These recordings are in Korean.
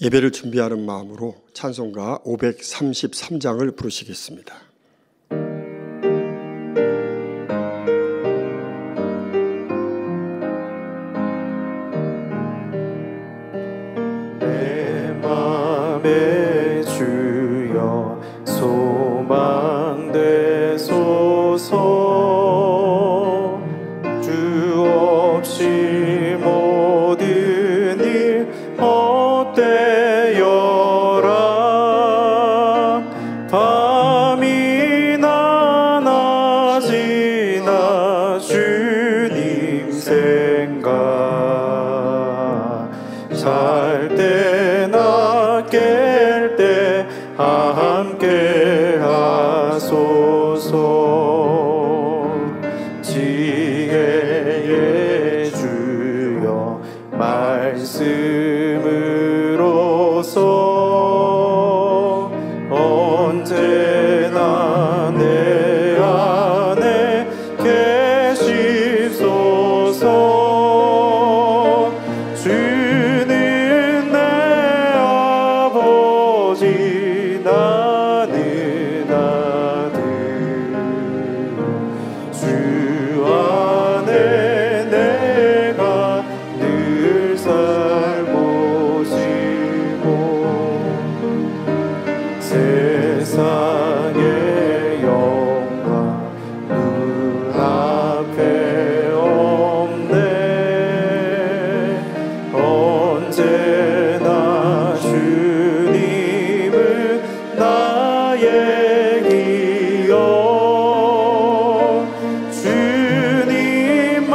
예배를 준비하는 마음으로 찬송가 533장을 부르시겠습니다. 내 맘에 주여 소망 되소서. 주 없이 모든 일 헛되어라. 밤이나 낮이나 주님 생각. 잘 때나 깰 때 함께 하소서. 지혜의 주여 말씀으로서 언제나 내 안에 계시소서. 주는 내 아버지 나는 아들. 주 안에 내가 늘 살고 싶고. 세상의 영광 눈앞에 없네. 언제나 주님은 나의 기억. 주님만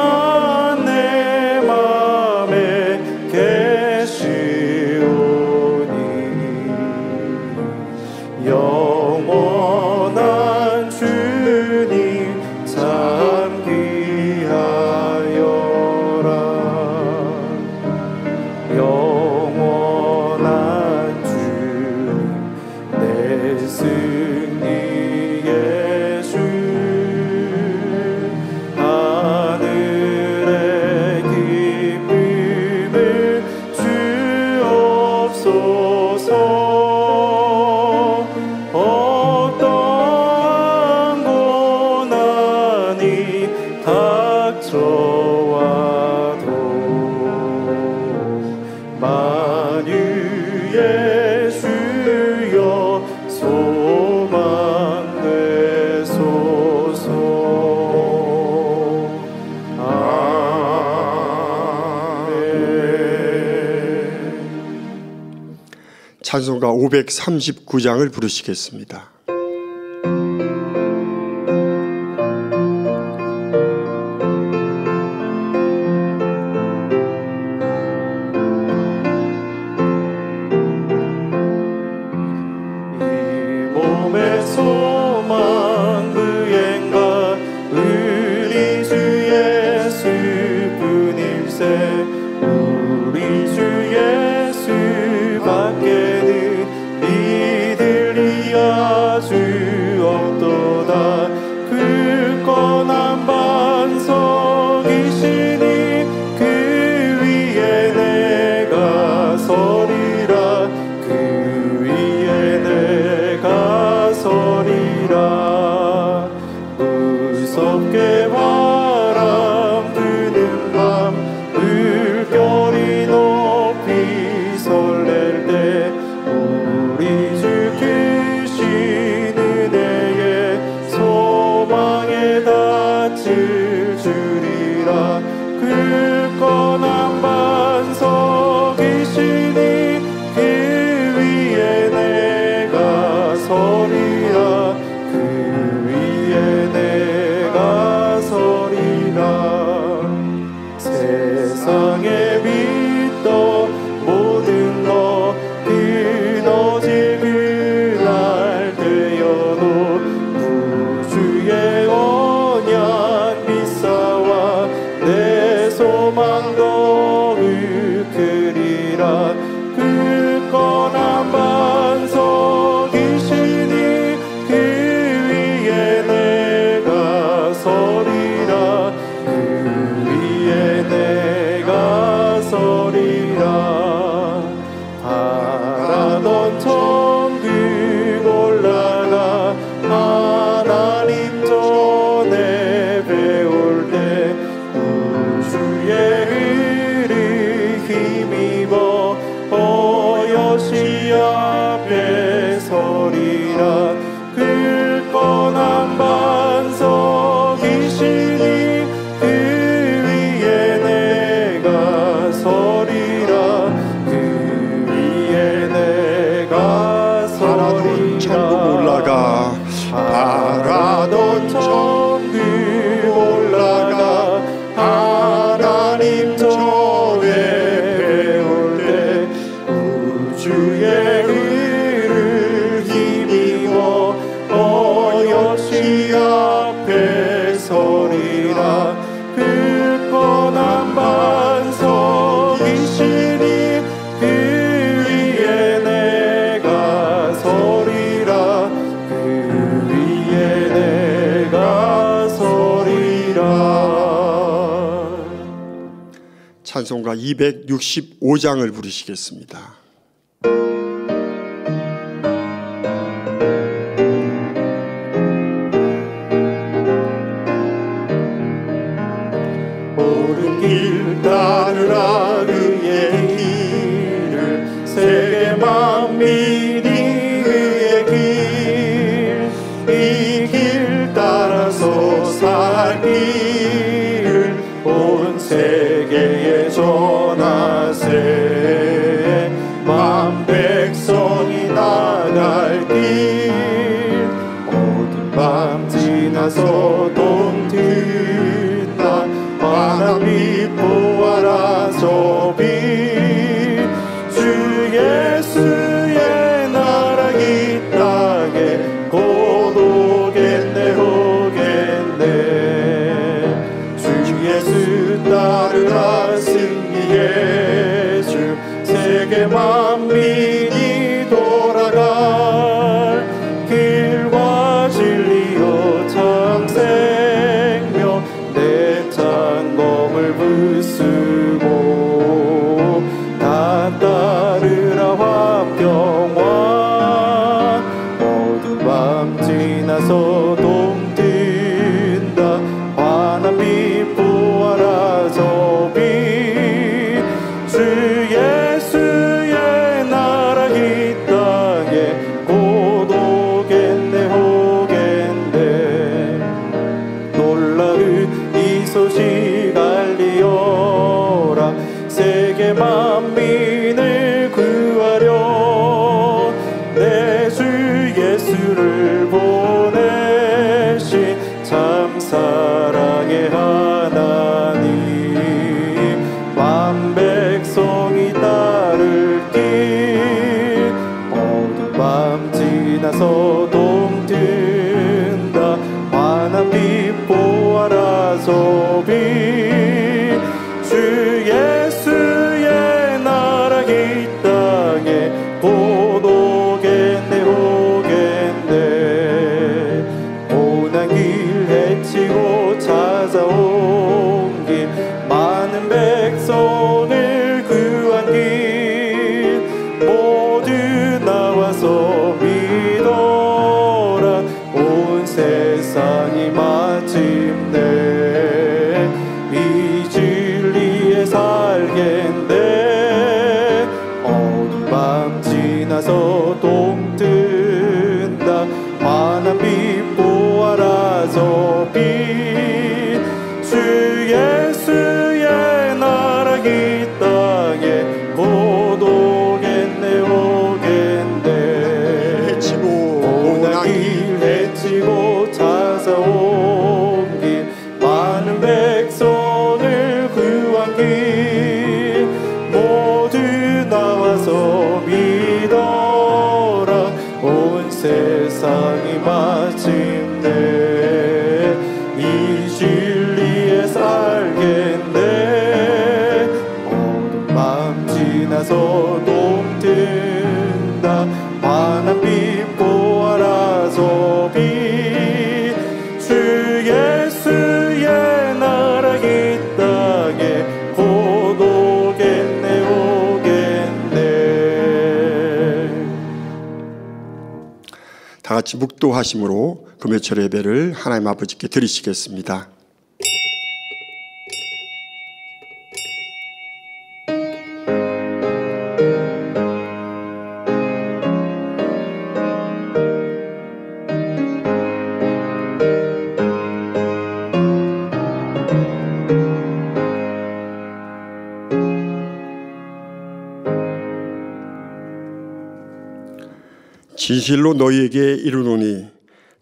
내 맘에 계시오니. 영원한 주님 참 귀하여라. 영원한 주님 내 승리의 주. 하늘의 기쁨을 주옵소서. 어떠한 고난이 닥쳐와도 만유의 주여 소망 되소서. 아멘. 찬송가 539장을 부르시겠습니다. 이 몸의 소망 무엔가 우리 주 예수뿐일세. 우리 주 예수밖에는 믿으리 아주 없도다. 굳건한 반석이시니 그 위에 내가 서리라. 그 위에 내가 서리라. 무섭게 바람 부는 밤 물결이 높이 설렐 때 주 앞에 서리라. 굳건한 반석이시니 그 위에 내가 서리라. 그 위에 내가 바라던 천국 올라가 바라던 천국 올라가 하나님 전에 배울 때 우주의 의를 힘입어 역시 앞에 서리라. 굳건한 반석이시니 그 위에 내가 서리라. 그 위에 내가 서리라. 찬송가 265장을 부르시겠습니다. 옳은 길 따르라. 그의 길을 세계 만민이 그의 길. 이 길 따라서 살 길을 온 세계에 전하세. 만 백성이 나갈 길. 어두운 밤 지나서 동든다. 환한 빛 보아라 저 빛. 주 예수의 나라 이 땅에 곧 오겠네 오겠네. 주 예수 따르라 승리의 주. 세계 만민이 돌아갈 길과 진리여 참 생명. 내 찬송을 부수고 다 따르라 화평왕. 어두운 밤 지나서 동든다. 환한 빛 보아라 저 빛. 주 예수의 나라 이 땅에 곧 오겠네 오겠네. 놀라운 이 소식 알리어라. 세계 만민을 구하려 내 주 예수를 보내신 참 사랑의 하나님. 만 백성이 따를 길. 어두운 밤 지나서 동든다. 환한 빛 보아라 저 빛. 주 예수의 나라 이 땅에 곧 오겠네 오겠네. 고난 길 헤치고 찾아온 길. 많은 백성을 구한 길. 모두 나와서 믿어라. 온 세상이 마침내 이 진리에 살겠네. 어두운 밤 지나서 동든다. 환한 빛 보아라 저 빛. 주 예수의 나라 이 땅에 곧 오겠네 오겠네. 고난 길 헤치고 찾아온 길. 많은 백성을 구한 길. 모두 나와서 믿어라. 온 세상이 마침내 이 진리에 살겠네. 어두운 밤 지나서 동든다. 환한 빛 보아라 저 빛. 주 예수의 나라 이 땅에 곧 오겠네 오겠네. 다 같이 묵도하심으로 금요철 예배를 하나님 아버지께 드리시겠습니다. 진실로 너희에게 이르노니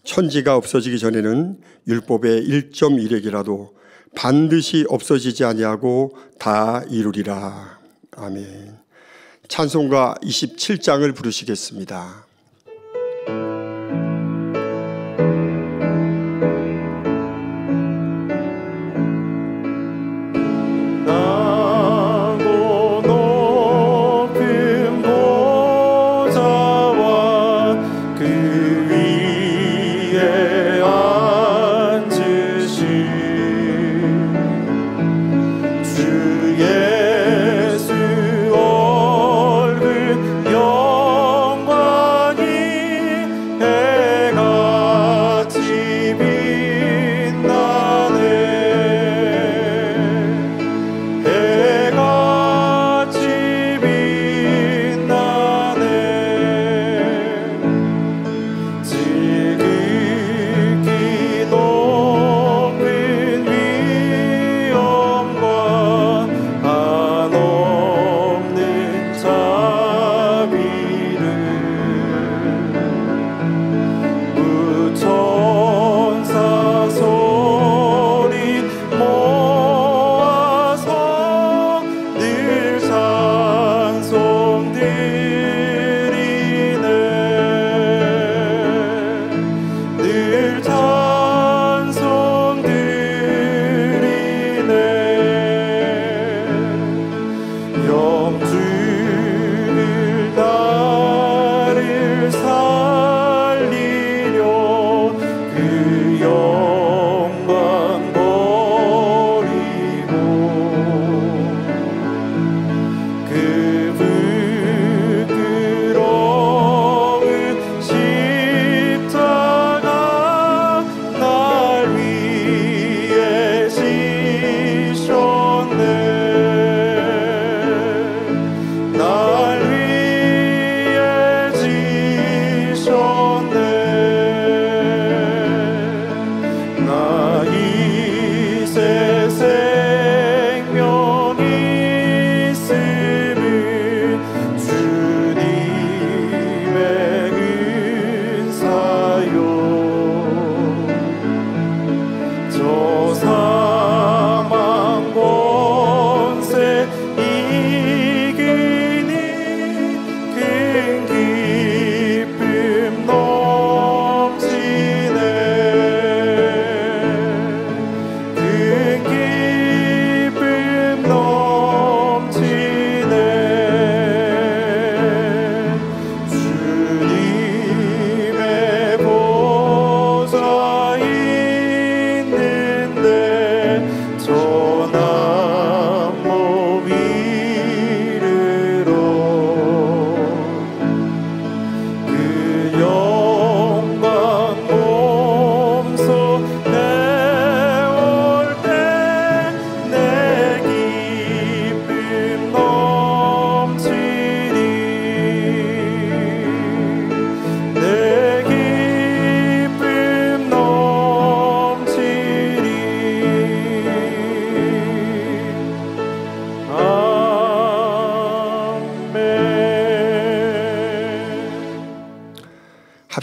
천지가 없어지기 전에는 율법의 1.1획이라도 반드시 없어지지 아니하고 다 이루리라. 아멘. 찬송가 27장을 부르시겠습니다.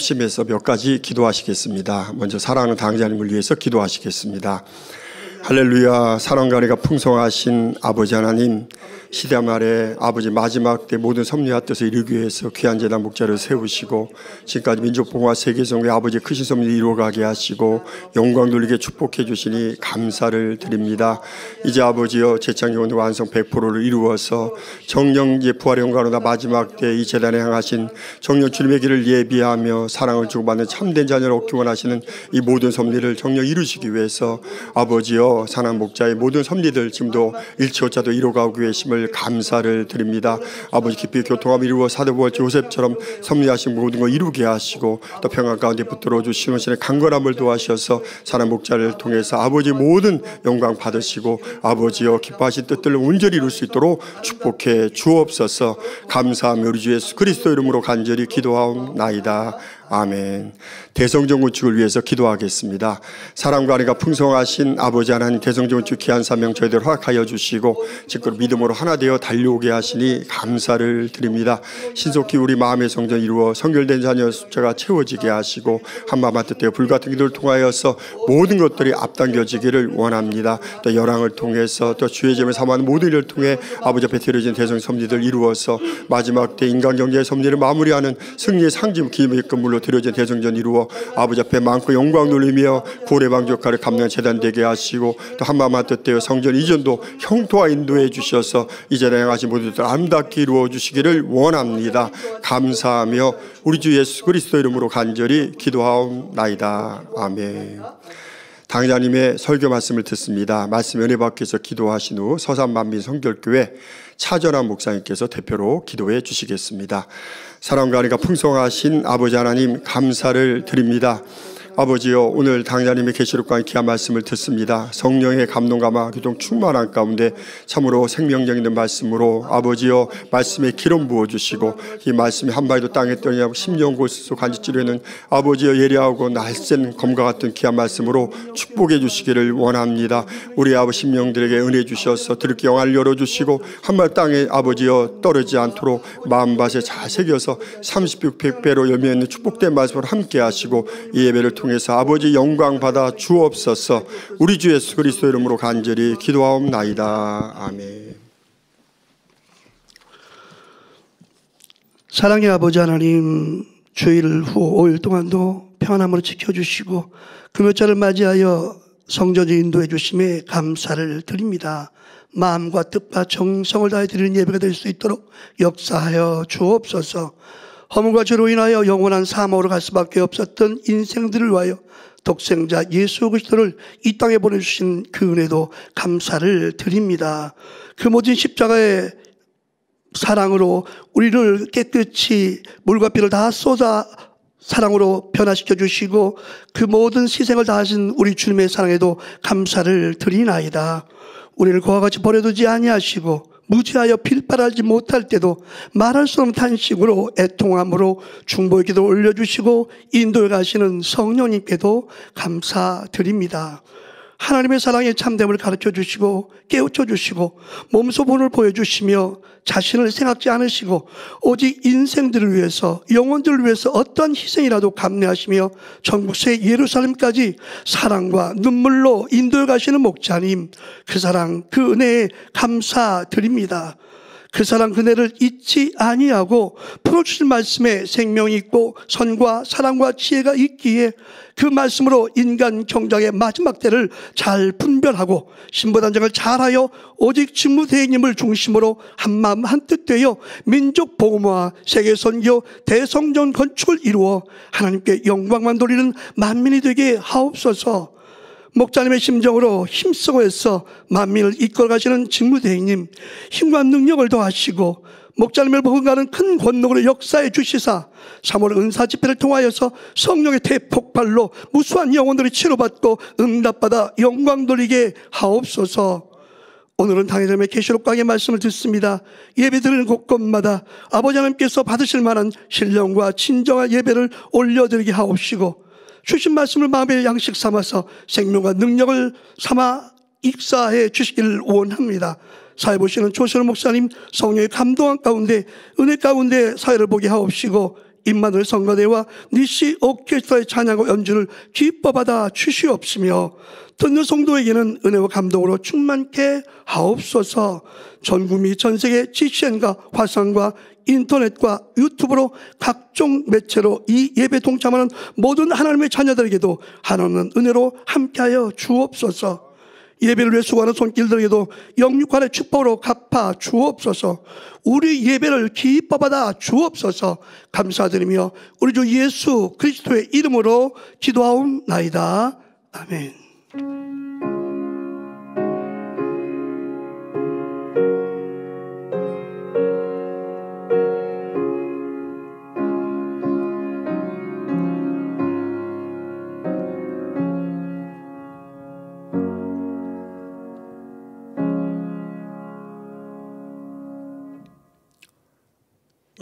합심해서 몇 가지 기도하시겠습니다. 먼저 사랑하는 당자님을 위해서 기도하시겠습니다. 할렐루야. 사랑과 은혜가 풍성하신 아버지 하나님, 시대 말에 아버지 마지막 때 모든 섭리와 뜻을 이루기 위해서 귀한 제단 목자를 세우시고 지금까지 민족봉화 세계성의 아버지의 크신 섭리를 이루어가게 하시고 영광 돌리게 축복해 주시니 감사를 드립니다. 이제 아버지여 재창조원 완성 100%를 이루어서 정령 이제 부활의 영광으로 마지막 때 이 제단에 향하신 정령 주님의 길을 예비하며 사랑을 주고받는 참된 자녀를 얻기 원하시는 이 모든 섭리를 정령 이루시기 위해서 아버지여 사랑 목자의 모든 섭리들 지금도 일치오차도 이루어가고 계심을 감사를 드립니다. 아버지 깊이 교통함을 이루어 사도부활자 요셉처럼 섭리하신 모든 걸 이루게 하시고 또 평안 가운데 붙들어 주시는 신의 강건함을 도와셔서 사랑 목자를 통해서 아버지 모든 영광 받으시고 아버지여 기뻐하신 뜻들을 온전히 이룰 수 있도록 축복해 주옵소서. 감사하며 우리 주 예수 그리스도 이름으로 간절히 기도하옵나이다. 아멘. 대성전 건축을 위해서 기도하겠습니다. 사랑과 은혜가 풍성하신 아버지 하나님, 대성전 건축 귀한 사명 저희들 허락하여 주시고 지금 믿음으로 하나 되어 달려오게 하시니 감사를 드립니다. 신속히 우리 마음의 성전 이루어 성결된 자녀 숫자가 채워지게 하시고 한마음 한뜻되어 불같은 기도를 통하여서 모든 것들이 앞당겨지기를 원합니다. 또 열왕을 통해서 또 주의 제물 삼아하는 모든 일을 통해 아버지 앞에 드려진 대성 섭리들 이루어서 마지막 때 인간 경제의 섭리를 마무리하는 승리의 상징 기름의 금물로 드려진 대성전 이루어 아버지 앞에 많고 영광 돌리며 고래방 역할을 감당한 재단 되게 하시고 또 한마음 한뜻되어 성전 이전도 형통화 인도해 주셔서 이 자리에 행하신 모든 것들 아름답게 이루어 주시기를 원합니다. 감사하며 우리 주 예수 그리스도 이름으로 간절히 기도하옵나이다. 아멘. 당자님의 설교 말씀을 듣습니다. 말씀 은혜 받기서 기도하신 후 서산만민 성결교회 차전환 목사님께서 대표로 기도해 주시겠습니다. 사랑과 은혜가 풍성하신 아버지 하나님 감사를 드립니다. 아버지여, 오늘 당자님의 계시록과 귀한 말씀을 듣습니다. 성령의 감동감화 교통 충만한 가운데 참으로 생명력 있는 말씀으로 아버지여 말씀에 기름 부어주시고 이 말씀이 한 발도 땅에 떨어지지 않고 심령 골수 간지 찌르는 아버지여 예리하고 날쌘 검과 같은 귀한 말씀으로 축복해 주시기를 원합니다. 우리 아버지 심령들에게 은혜 주셔서 들을 영을 열어주시고 한 발 땅에 아버지여 떨어지지 않도록 마음밭에 잘 새겨서 30배 100배로 열매 있는 축복된 말씀으로 함께 하시고 이 예배를 통해서 아버지 영광 받아 주옵소서. 우리 주 예수 그리스도 이름으로 간절히 기도하옵나이다. 아멘. 사랑의 아버지 하나님, 주일 후 5일 동안도 평안함으로 지켜주시고 금요일을 맞이하여 성전에 인도해 주심에 감사를 드립니다. 마음과 뜻과 정성을 다해 드리는 예배가 될 수 있도록 역사하여 주옵소서. 허물과 죄로 인하여 영원한 사망으로 갈 수밖에 없었던 인생들을 위하여 독생자 예수 그리스도를 이 땅에 보내주신 그 은혜도 감사를 드립니다. 그 모든 십자가의 사랑으로 우리를 깨끗이 물과 피를 다 쏟아 사랑으로 변화시켜 주시고 그 모든 희생을 다하신 우리 주님의 사랑에도 감사를 드리나이다. 우리를 그와 같이 버려두지 아니하시고 무지하여 빌바라지 못할 때도 말할 수 없는 탄식으로 애통함으로 중보의 기도 올려주시고 인도해 가시는 성령님께도 감사드립니다. 하나님의 사랑의 참됨을 가르쳐 주시고 깨우쳐 주시고 몸소 본을 보여주시며 자신을 생각지 않으시고 오직 인생들을 위해서 영혼들을 위해서 어떤 희생이라도 감내하시며 천국의 예루살렘까지 사랑과 눈물로 인도해 가시는 목자님, 그 사랑 그 은혜에 감사드립니다. 그 사랑 그네를 잊지 아니하고 풀어주신 말씀에 생명이 있고 선과 사랑과 지혜가 있기에 그 말씀으로 인간 경작의 마지막 때를 잘 분별하고 신부단장을 잘하여 오직 직무대행님을 중심으로 한마음 한뜻 되어 민족 복음화 세계선교 대성전 건축을 이루어 하나님께 영광만 돌리는 만민이 되게 하옵소서. 목자님의 심정으로 힘쓰고 해서 만민을 이끌어가시는 직무대행님, 힘과 능력을 더하시고 목자님을 버금가는 큰 권능으로 역사해 주시사 3월 은사 집회를 통하여서 성령의 대폭발로 무수한 영혼들이 치료받고 응답받아 영광 돌리게 하옵소서. 오늘은 당회장의 계시록 강의 말씀을 듣습니다. 예배 드리는 곳곳마다 아버지 하나님께서 받으실 만한 신령과 진정한 예배를 올려드리게 하옵시고 주신 말씀을 마음의 양식 삼아서 생명과 능력을 삼아 익사해 주시기를 원합니다. 사회 보시는 조선호 목사님 성령의 감동한 가운데 은혜 가운데 사회를 보게 하옵시고 임마누엘 성가대와 니시 오케스트라의 찬양과 연주를 기뻐 받아 주시옵시며 듣는 성도에게는 은혜와 감동으로 충만케 하옵소서. 전 국민 전 세계 GCN과 화상과 인터넷과 유튜브로 각종 매체로 이 예배 동참하는 모든 하나님의 자녀들에게도 하나님은 은혜로 함께하여 주옵소서. 예배를 위해 수고하는 손길들에게도 영육간의 축복으로 갚아 주옵소서. 우리 예배를 기뻐 받아 주옵소서. 감사드리며 우리 주 예수 그리스도의 이름으로 기도하옵나이다. 아멘.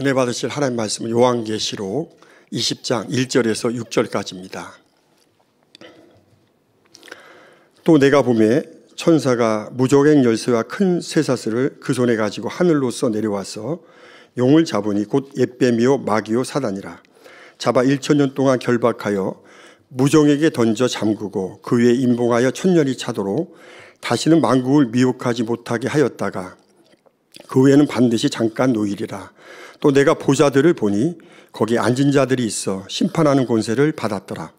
은혜 받으실 하나님 말씀은 요한계시록 20장 1절에서 6절까지입니다. 또 내가 보매 천사가 무저갱 열쇠와 큰 쇠사슬을 그 손에 가지고 하늘로서 내려와서 용을 잡으니 곧 옓뱀이요 마귀요 사단이라. 잡아 1000년 동안 결박하여 무종에게 던져 잠그고 그 위에 임봉하여 1000년이 차도록 다시는 만국을 미혹하지 못하게 하였다가 그 후에는 반드시 잠깐 노일이라. 또 내가 보좌들을 보니 거기 앉은 자들이 있어 심판하는 권세를 받았더라.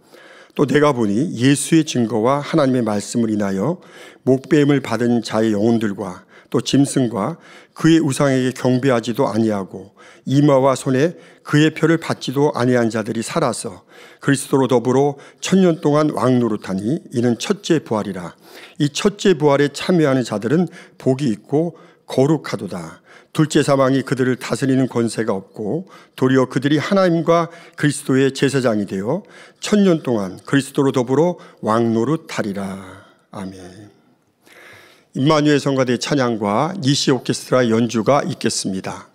또 내가 보니 예수의 증거와 하나님의 말씀을 인하여 목배임을 받은 자의 영혼들과 또 짐승과 그의 우상에게 경배하지도 아니하고 이마와 손에 그의 표를 받지도 아니한 자들이 살아서 그리스도로 더불어 1000년 동안 왕노릇하니 이는 첫째 부활이라. 이 첫째 부활에 참여하는 자들은 복이 있고 거룩하도다. 둘째 사망이 그들을 다스리는 권세가 없고 도리어 그들이 하나님과 그리스도의 제사장이 되어 1000년 동안 그리스도로 더불어 왕노릇하리라. 아멘. 임마누엘 성가대 찬양과 니시 오케스트라 연주가 있겠습니다.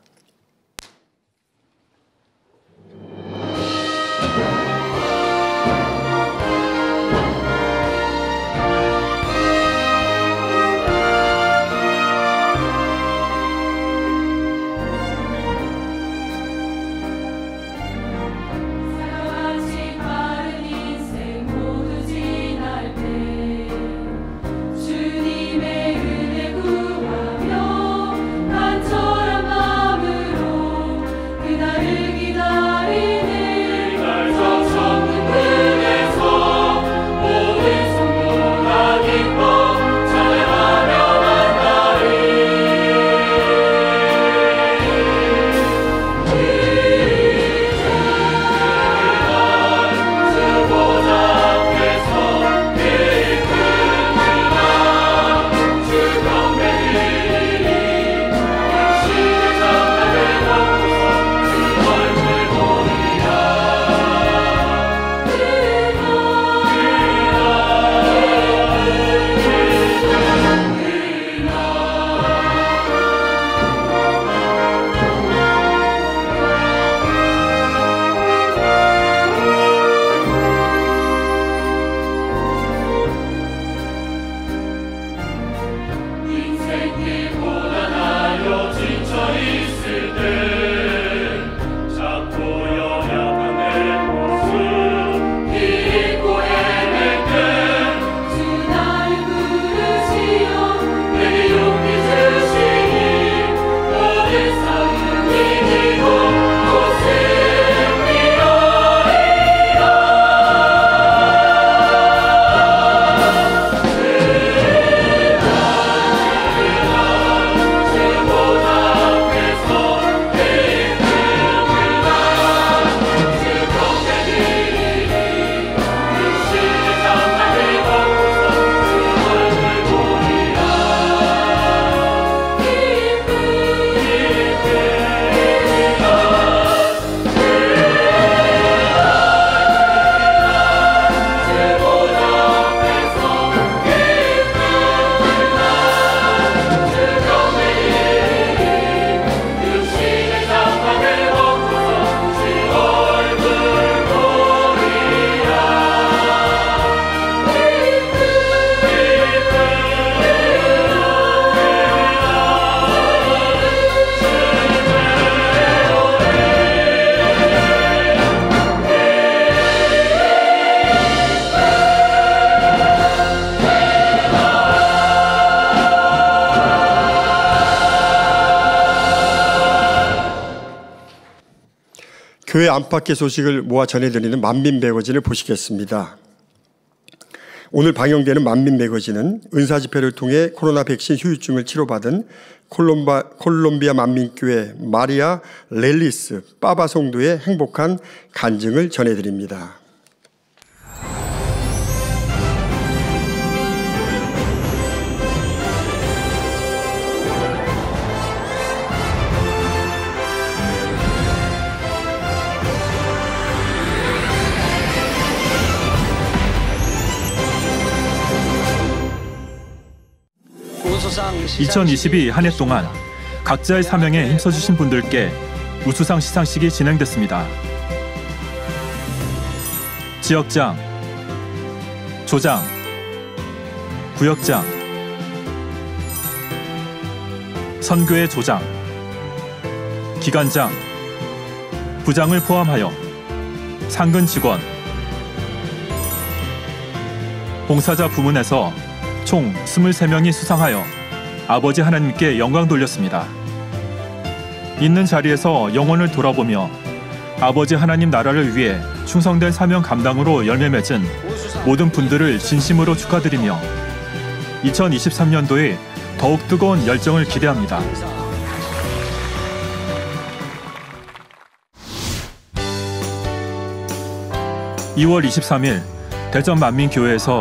교회 안팎의 소식을 모아 전해드리는 만민 매거진을 보시겠습니다. 오늘 방영되는 만민 매거진은 은사집회를 통해 코로나 백신 후유증을 치료받은 콜롬비아 만민교회 마리아 렐리스 빠바 성도의 행복한 간증을 전해드립니다. (2022) 한 해 동안 각자의 사명에 힘써주신 분들께 우수상 시상식이 진행됐습니다. 지역장, 조장, 구역장, 선교회 조장, 기관장, 부장을 포함하여 상근 직원, 봉사자 부문에서 총 23명이 수상하여 아버지 하나님께 영광 돌렸습니다. 있는 자리에서 영혼을 돌아보며 아버지 하나님 나라를 위해 충성된 사명 감당으로 열매 맺은 모든 분들을 진심으로 축하드리며 2023년도에 더욱 뜨거운 열정을 기대합니다. (2월 23일) 대전 만민교회에서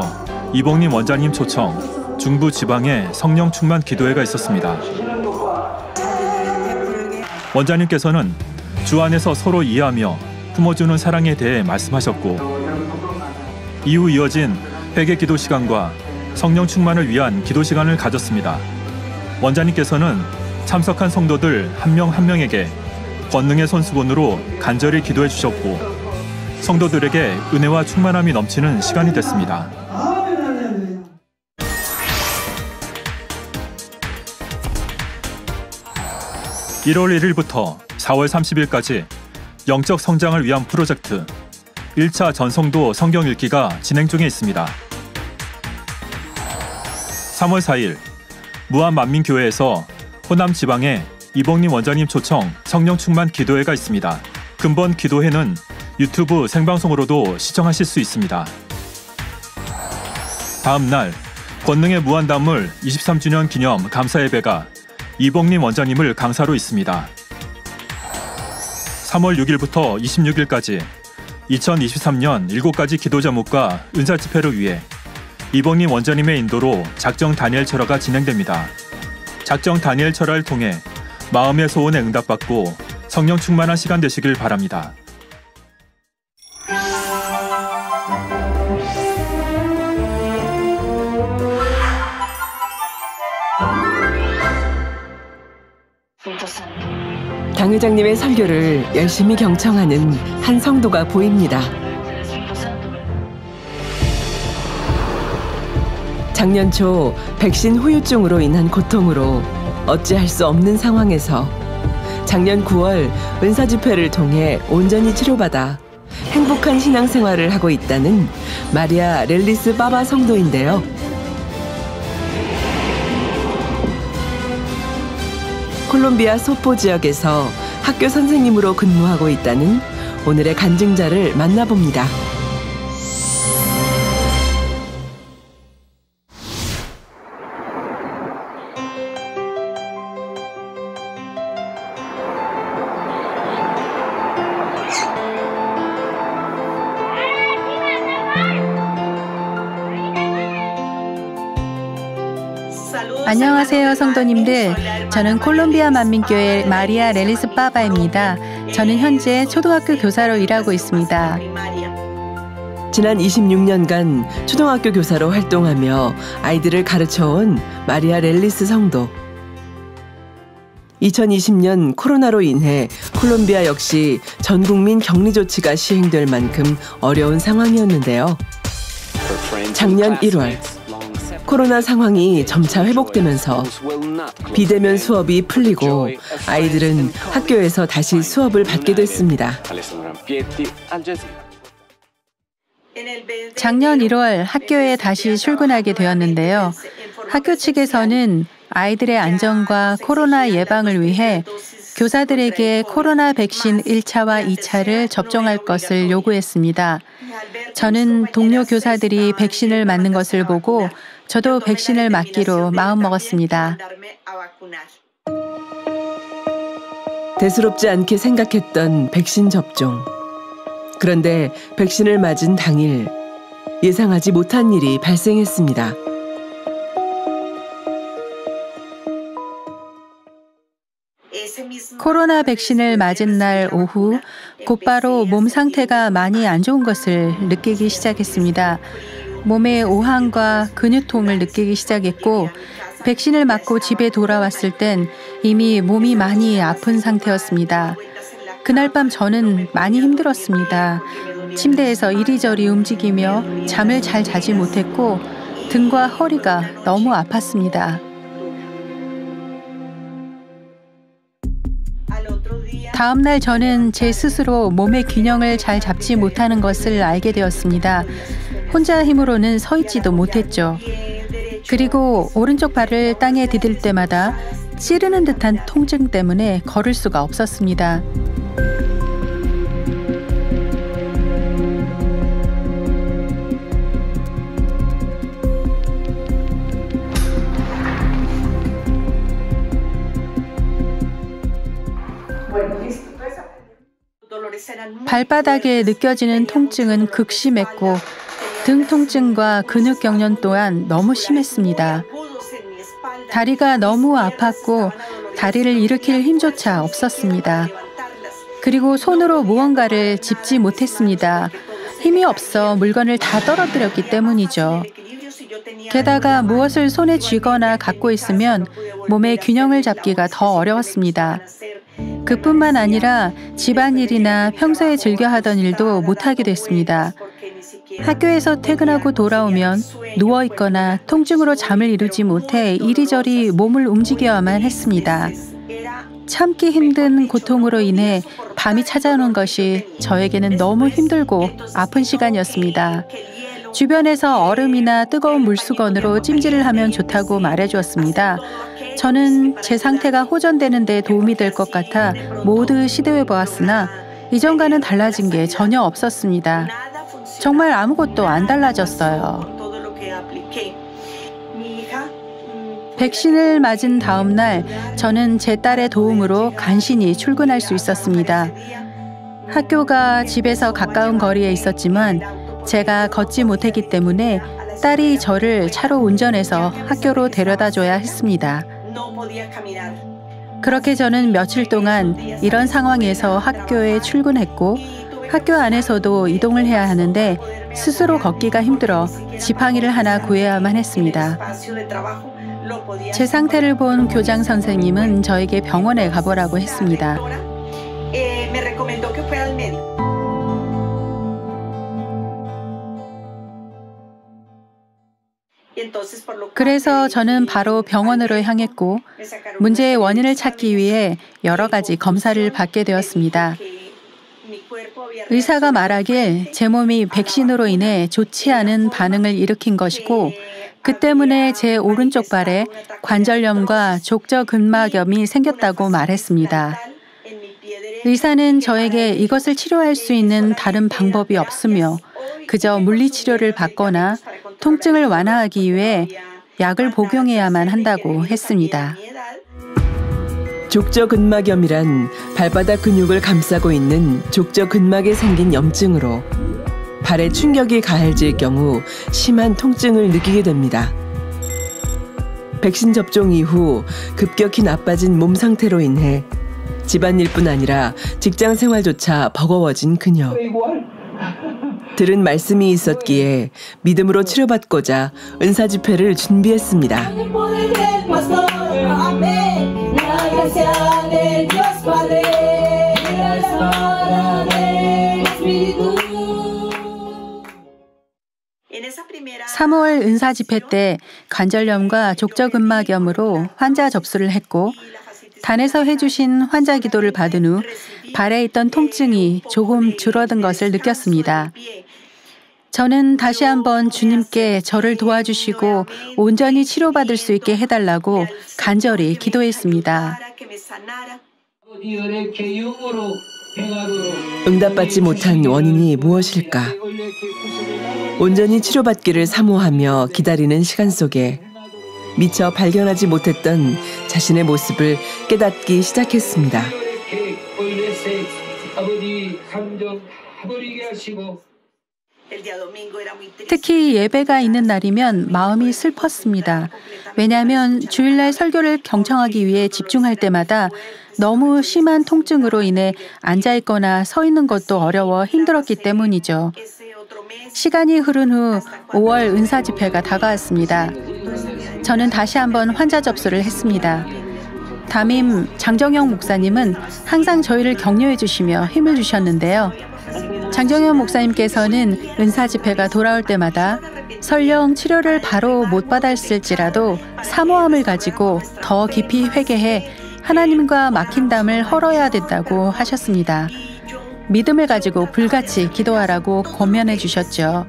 이봉림 원장님 초청 중부 지방의 성령 충만 기도회가 있었습니다. 원장님께서는 주 안에서 서로 이해하며 품어주는 사랑에 대해 말씀하셨고, 이후 이어진 회개 기도 시간과 성령 충만을 위한 기도 시간을 가졌습니다. 원장님께서는 참석한 성도들 한 명 한 명에게 권능의 손수건으로 간절히 기도해 주셨고, 성도들에게 은혜와 충만함이 넘치는 시간이 됐습니다. (1월 1일부터) (4월 30일까지) 영적 성장을 위한 프로젝트 1차 전성도 성경 읽기가 진행 중에 있습니다. (3월 4일) 무안만민교회에서 호남 지방에 이봉림 원장님 초청 성령 충만 기도회가 있습니다. 근본 기도회는 유튜브 생방송으로도 시청하실 수 있습니다. 다음 날 권능의 무한담물 23주년 기념 감사 예배가 이봉림 원장님을 강사로 있습니다. 3월 6일부터 26일까지 2023년 7가지 기도 제목과 은사 집회를 위해 이봉림 원장님의 인도로 작정 다니엘 철화가 진행됩니다. 작정 다니엘 철화를 통해 마음의 소원에 응답받고 성령 충만한 시간 되시길 바랍니다. 당 회장님의 설교를 열심히 경청하는 한 성도가 보입니다. 작년 초 백신 후유증으로 인한 고통으로 어찌할 수 없는 상황에서 작년 9월 은사 집회를 통해 온전히 치료받아 행복한 신앙생활을 하고 있다는 마리아 렐리스 빠바 성도인데요. 콜롬비아 소포 지역에서 학교 선생님으로 근무하고 있다는 오늘의 간증자를 만나봅니다. 안녕하세요, 성도님들. 저는 콜롬비아 만민교회 마리아 렐리스 빠바입니다. 저는 현재 초등학교 교사로 일하고 있습니다. 지난 26년간 초등학교 교사로 활동하며 아이들을 가르쳐온 마리아 렐리스 성도. 2020년 코로나로 인해 콜롬비아 역시 전 국민 격리 조치가 시행될 만큼 어려운 상황이었는데요. 작년 1월 코로나 상황이 점차 회복되면서 비대면 수업이 풀리고 아이들은 학교에서 다시 수업을 받게 됐습니다. 작년 1월 학교에 다시 출근하게 되었는데요. 학교 측에서는 아이들의 안전과 코로나 예방을 위해 교사들에게 코로나 백신 1차와 2차를 접종할 것을 요구했습니다. 저는 동료 교사들이 백신을 맞는 것을 보고 저도 백신을 맞기로 마음먹었습니다. 대수롭지 않게 생각했던 백신 접종. 그런데 백신을 맞은 당일 예상하지 못한 일이 발생했습니다. 코로나 백신을 맞은 날 오후 곧바로 몸 상태가 많이 안 좋은 것을 느끼기 시작했습니다. 몸에 오한과 근육통을 느끼기 시작했고 백신을 맞고 집에 돌아왔을 땐 이미 몸이 많이 아픈 상태였습니다. 그날 밤 저는 많이 힘들었습니다. 침대에서 이리저리 움직이며 잠을 잘 자지 못했고 등과 허리가 너무 아팠습니다. 다음 날 저는 제 스스로 몸의 균형을 잘 잡지 못하는 것을 알게 되었습니다. 혼자 힘으로는 서 있지도 못했죠. 그리고 오른쪽 발을 땅에 디딜 때마다 찌르는 듯한 통증 때문에 걸을 수가 없었습니다. 발바닥에 느껴지는 통증은 극심했고 등 통증과 근육 경련 또한 너무 심했습니다. 다리가 너무 아팠고 다리를 일으킬 힘조차 없었습니다. 그리고 손으로 무언가를 짚지 못했습니다. 힘이 없어 물건을 다 떨어뜨렸기 때문이죠. 게다가 무엇을 손에 쥐거나 갖고 있으면 몸의 균형을 잡기가 더 어려웠습니다. 그뿐만 아니라 집안일이나 평소에 즐겨 하던 일도 못하게 됐습니다. 학교에서 퇴근하고 돌아오면 누워있거나 통증으로 잠을 이루지 못해 이리저리 몸을 움직여야만 했습니다. 참기 힘든 고통으로 인해 밤이 찾아오는 것이 저에게는 너무 힘들고 아픈 시간이었습니다. 주변에서 얼음이나 뜨거운 물수건으로 찜질을 하면 좋다고 말해주었습니다. 저는 제 상태가 호전되는 데 도움이 될 것 같아 모두 시도해보았으나 이전과는 달라진 게 전혀 없었습니다. 정말 아무것도 안 달라졌어요. 백신을 맞은 다음 날 저는 제 딸의 도움으로 간신히 출근할 수 있었습니다. 학교가 집에서 가까운 거리에 있었지만 제가 걷지 못했기 때문에 딸이 저를 차로 운전해서 학교로 데려다줘야 했습니다. 그렇게 저는 며칠 동안 이런 상황에서 학교에 출근했고 학교 안에서도 이동을 해야 하는데 스스로 걷기가 힘들어 지팡이를 하나 구해야만 했습니다. 제 상태를 본 교장 선생님은 저에게 병원에 가보라고 했습니다. 그래서 저는 바로 병원으로 향했고 문제의 원인을 찾기 위해 여러 가지 검사를 받게 되었습니다. 의사가 말하길 제 몸이 백신으로 인해 좋지 않은 반응을 일으킨 것이고 그 때문에 제 오른쪽 발에 관절염과 족저근막염이 생겼다고 말했습니다. 의사는 저에게 이것을 치료할 수 있는 다른 방법이 없으며 그저 물리치료를 받거나 통증을 완화하기 위해 약을 복용해야만 한다고 했습니다. 족저근막염이란 발바닥 근육을 감싸고 있는 족저근막에 생긴 염증으로 발에 충격이 가해질 경우 심한 통증을 느끼게 됩니다. 백신 접종 이후 급격히 나빠진 몸 상태로 인해 집안일뿐 아니라 직장 생활조차 버거워진 그녀. 들은 말씀이 있었기에 믿음으로 치료받고자 은사 집회를 준비했습니다. (3월) 은사 집회 때 관절염과 족저근막염으로 환자 접수를 했고 단에서 해주신 환자 기도를 받은 후 발에 있던 통증이 조금 줄어든 것을 느꼈습니다. 저는 다시 한번 주님께 저를 도와주시고 온전히 치료받을 수 있게 해달라고 간절히 기도했습니다. 응답받지 못한 원인이 무엇일까? 온전히 치료받기를 사모하며 기다리는 시간 속에 미처 발견하지 못했던 자신의 모습을 깨닫기 시작했습니다. 특히 예배가 있는 날이면 마음이 슬펐습니다. 왜냐하면 주일날 설교를 경청하기 위해 집중할 때마다 너무 심한 통증으로 인해 앉아있거나 서 있는 것도 어려워 힘들었기 때문이죠. 시간이 흐른 후 5월 은사 집회가 다가왔습니다. 저는 다시 한번 환자 접수를 했습니다. 담임 장정영 목사님은 항상 저희를 격려해 주시며 힘을 주셨는데요. 장정영 목사님께서는 은사 집회가 돌아올 때마다 설령 치료를 바로 못 받았을지라도 사모함을 가지고 더 깊이 회개해 하나님과 막힌 담을 헐어야 된다고 하셨습니다. 믿음을 가지고 불같이 기도하라고 권면해 주셨죠.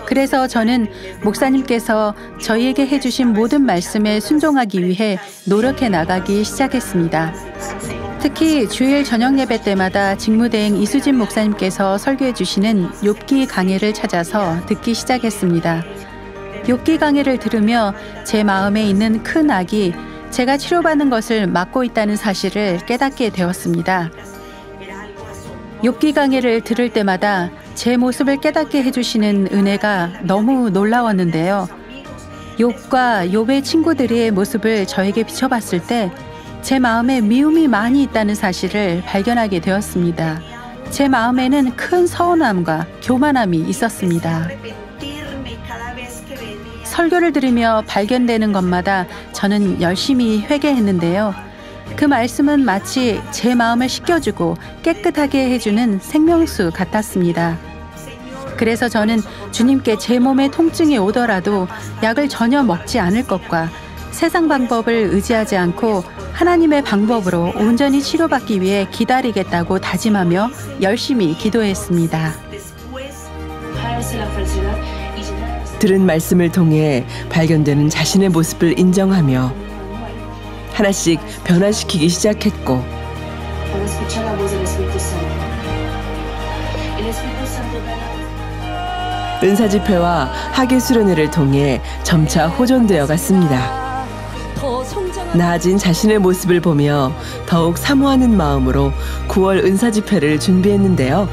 그래서 저는 목사님께서 저희에게 해주신 모든 말씀에 순종하기 위해 노력해 나가기 시작했습니다. 특히 주일 저녁 예배 때마다 직무대행 이수진 목사님께서 설교해 주시는 욥기 강해를 찾아서 듣기 시작했습니다. 욥기 강해를 들으며 제 마음에 있는 큰 악이 제가 치료받는 것을 막고 있다는 사실을 깨닫게 되었습니다. 욥기 강해를 들을 때마다 제 모습을 깨닫게 해주시는 은혜가 너무 놀라웠는데요. 욥과 욥의 친구들의 모습을 저에게 비춰봤을 때 제 마음에 미움이 많이 있다는 사실을 발견하게 되었습니다. 제 마음에는 큰 서운함과 교만함이 있었습니다. 설교를 들으며 발견되는 것마다 저는 열심히 회개했는데요. 그 말씀은 마치 제 마음을 씻겨주고 깨끗하게 해주는 생명수 같았습니다. 그래서 저는 주님께 제 몸에 통증이 오더라도 약을 전혀 먹지 않을 것과 세상 방법을 의지하지 않고 하나님의 방법으로 온전히 치료받기 위해 기다리겠다고 다짐하며 열심히 기도했습니다. 들은 말씀을 통해 발견되는 자신의 모습을 인정하며 하나씩 변화시키기 시작했고 은사 집회와 학예 수련회를 통해 점차 호전되어 갔습니다. 나아진 자신의 모습을 보며 더욱 사모하는 마음으로 9월 은사 집회를 준비했는데요.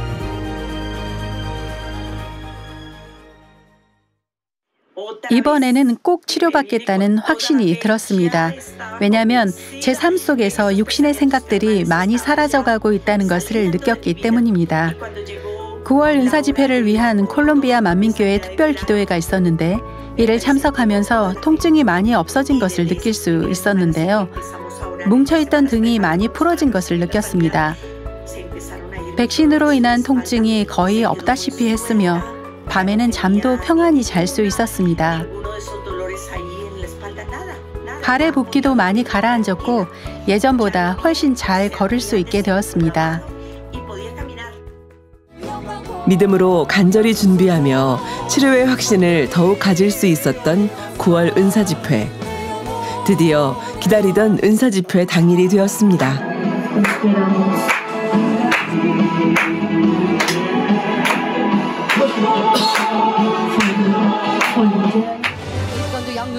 이번에는 꼭 치료받겠다는 확신이 들었습니다. 왜냐하면 제 삶 속에서 육신의 생각들이 많이 사라져가고 있다는 것을 느꼈기 때문입니다. 9월 은사 집회를 위한 콜롬비아 만민교회 특별 기도회가 있었는데 이를 참석하면서 통증이 많이 없어진 것을 느낄 수 있었는데요. 뭉쳐있던 등이 많이 풀어진 것을 느꼈습니다. 백신으로 인한 통증이 거의 없다시피 했으며 밤에는 잠도 평안히 잘 수 있었습니다. 발의 붓기도 많이 가라앉았고 예전보다 훨씬 잘 걸을 수 있게 되었습니다. 믿음으로 간절히 준비하며 치료의 확신을 더욱 가질 수 있었던 9월 은사 집회. 드디어 기다리던 은사 집회 당일이 되었습니다.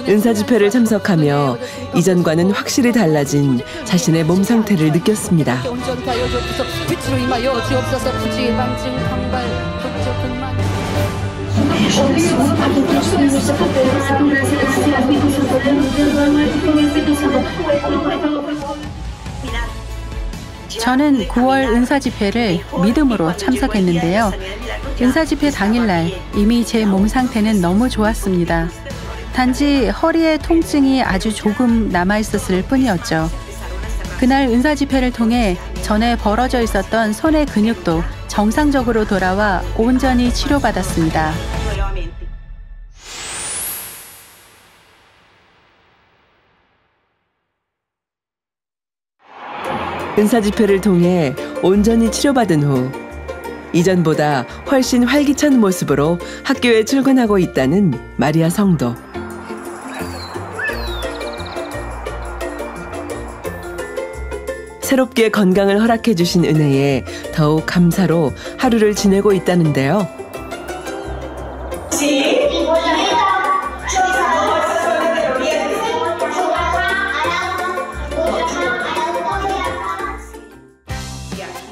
은사 집회를 참석하며 이전과는 확실히 달라진 자신의 몸 상태를 느꼈습니다. 저는 9월 은사 집회를 믿음으로 참석했는데요. 은사 집회 당일날 이미 제 몸 상태는 너무 좋았습니다. 단지 허리에 통증이 아주 조금 남아있었을 뿐이었죠. 그날 은사 집회를 통해 전에 벌어져 있었던 손의 근육도 정상적으로 돌아와 온전히 치료받았습니다. 은사 집회를 통해 온전히 치료받은 후 이전보다 훨씬 활기찬 모습으로 학교에 출근하고 있다는 마리아 성도. 새롭게 건강을 허락해 주신 은혜에 더욱 감사로 하루를 지내고 있다는데요.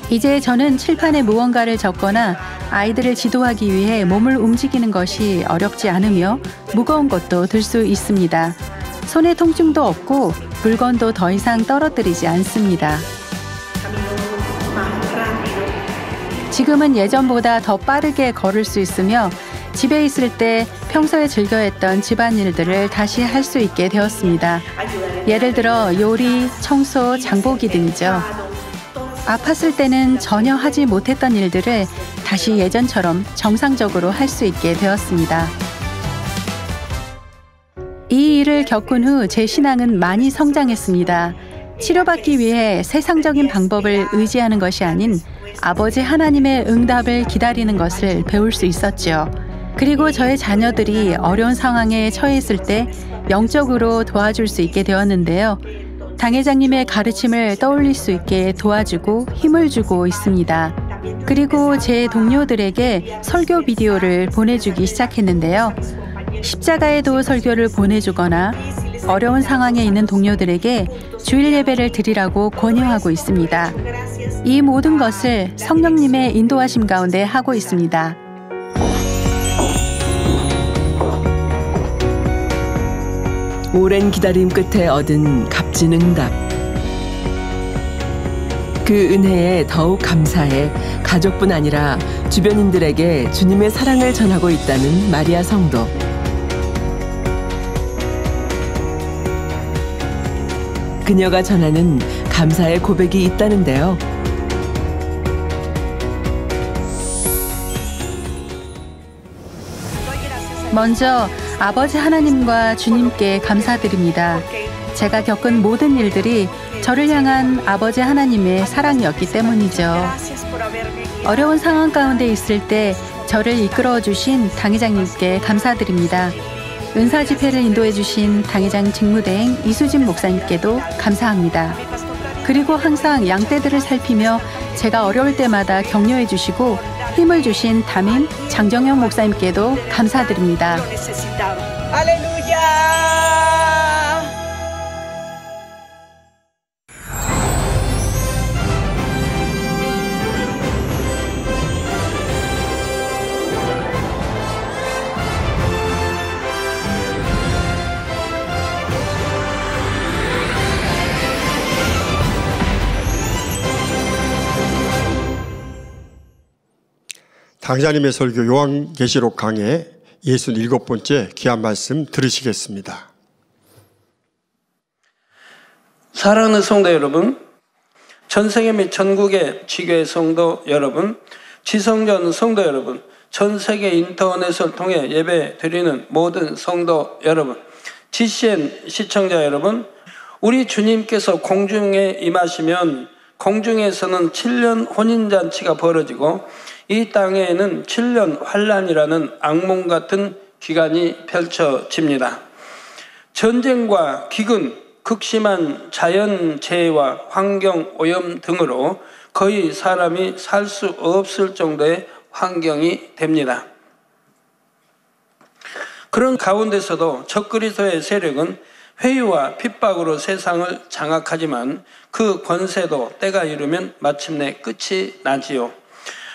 이제 저는 칠판에 무언가를 적거나 아이들을 지도하기 위해 몸을 움직이는 것이 어렵지 않으며 무거운 것도 들 수 있습니다. 손에 통증도 없고 물건도 더 이상 떨어뜨리지 않습니다. 지금은 예전보다 더 빠르게 걸을 수 있으며 집에 있을 때 평소에 즐겨했던 집안일들을 다시 할 수 있게 되었습니다. 예를 들어 요리, 청소, 장보기 등이죠. 아팠을 때는 전혀 하지 못했던 일들을 다시 예전처럼 정상적으로 할 수 있게 되었습니다. 이 일을 겪은 후 제 신앙은 많이 성장했습니다. 치료받기 위해 세상적인 방법을 의지하는 것이 아닌 아버지 하나님의 응답을 기다리는 것을 배울 수 있었지요. 그리고 저의 자녀들이 어려운 상황에 처했을 때 영적으로 도와줄 수 있게 되었는데요. 당회장님의 가르침을 떠올릴 수 있게 도와주고 힘을 주고 있습니다. 그리고 제 동료들에게 설교 비디오를 보내주기 시작했는데요. 십자가의 설교를 보내주거나 어려운 상황에 있는 동료들에게 주일 예배를 드리라고 권유하고 있습니다. 이 모든 것을 성령님의 인도하심 가운데 하고 있습니다. 오랜 기다림 끝에 얻은 값진 응답. 그 은혜에 더욱 감사해 가족뿐 아니라 주변인들에게 주님의 사랑을 전하고 있다는 마리아 성도. 그녀가 전하는 감사의 고백이 있다는데요. 먼저 아버지 하나님과 주님께 감사드립니다. 제가 겪은 모든 일들이 저를 향한 아버지 하나님의 사랑이었기 때문이죠. 어려운 상황 가운데 있을 때 저를 이끌어 주신 당회장님께 감사드립니다. 은사 집회를 인도해 주신 당회장 직무대행 이수진 목사님께도 감사합니다. 그리고 항상 양떼들을 살피며 제가 어려울 때마다 격려해 주시고 힘을 주신 담임 장정영 목사님께도 감사드립니다. 할렐루야! 당자님의 설교 요한계시록 강의 67번째 귀한 말씀 들으시겠습니다. 사랑하는 성도 여러분, 전세계 및 전국의 지교회 성도 여러분, 지성전 성도 여러분, 전세계 인터넷을 통해 예배 드리는 모든 성도 여러분, GCN 시청자 여러분, 우리 주님께서 공중에 임하시면 공중에서는 7년 혼인잔치가 벌어지고 이 땅에는 7년 환란이라는 악몽 같은 기간이 펼쳐집니다. 전쟁과 기근, 극심한 자연재해와 환경오염 등으로 거의 사람이 살 수 없을 정도의 환경이 됩니다. 그런 가운데서도 적그리스도의 세력은 회유와 핍박으로 세상을 장악하지만 그 권세도 때가 이르면 마침내 끝이 나지요.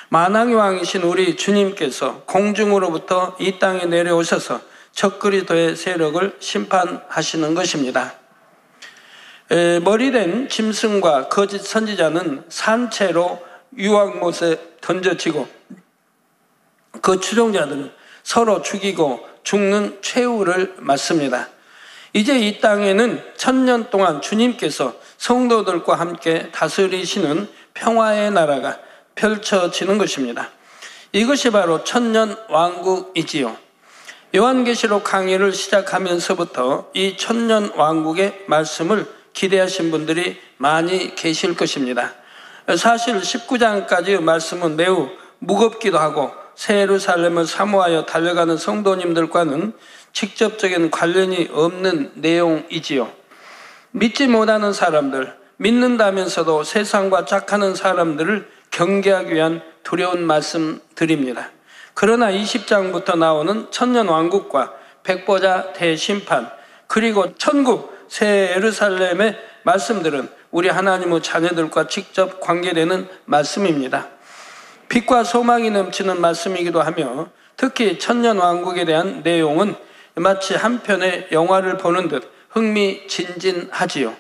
만왕의 왕이신 우리 주님께서 공중으로부터 이 땅에 내려오셔서 적그리스도의 세력을 심판하시는 것입니다. 머리된 짐승과 거짓 선지자는 산채로 유황못에 던져지고 그 추종자들은 서로 죽이고 죽는 최후를 맞습니다. 이제 이 땅에는 1000년 동안 주님께서 성도들과 함께 다스리시는 평화의 나라가 펼쳐지는 것입니다. 이것이 바로 천년 왕국이지요. 요한계시록 강의를 시작하면서부터 이 천년 왕국의 말씀을 기대하신 분들이 많이 계실 것입니다. 사실 19장까지의 말씀은 매우 무겁기도 하고 새 예루살렘을 사모하여 달려가는 성도님들과는 직접적인 관련이 없는 내용이지요. 믿지 못하는 사람들, 믿는다면서도 세상과 짝하는 사람들을 경계하기 위한 두려운 말씀드립니다. 그러나 20장부터 나오는 천년왕국과 백보자 대심판 그리고 천국 새 예루살렘의 말씀들은 우리 하나님의 자녀들과 직접 관계되는 말씀입니다. 빛과 소망이 넘치는 말씀이기도 하며 특히 천년왕국에 대한 내용은 마치 한 편의 영화를 보는 듯 흥미진진하지요.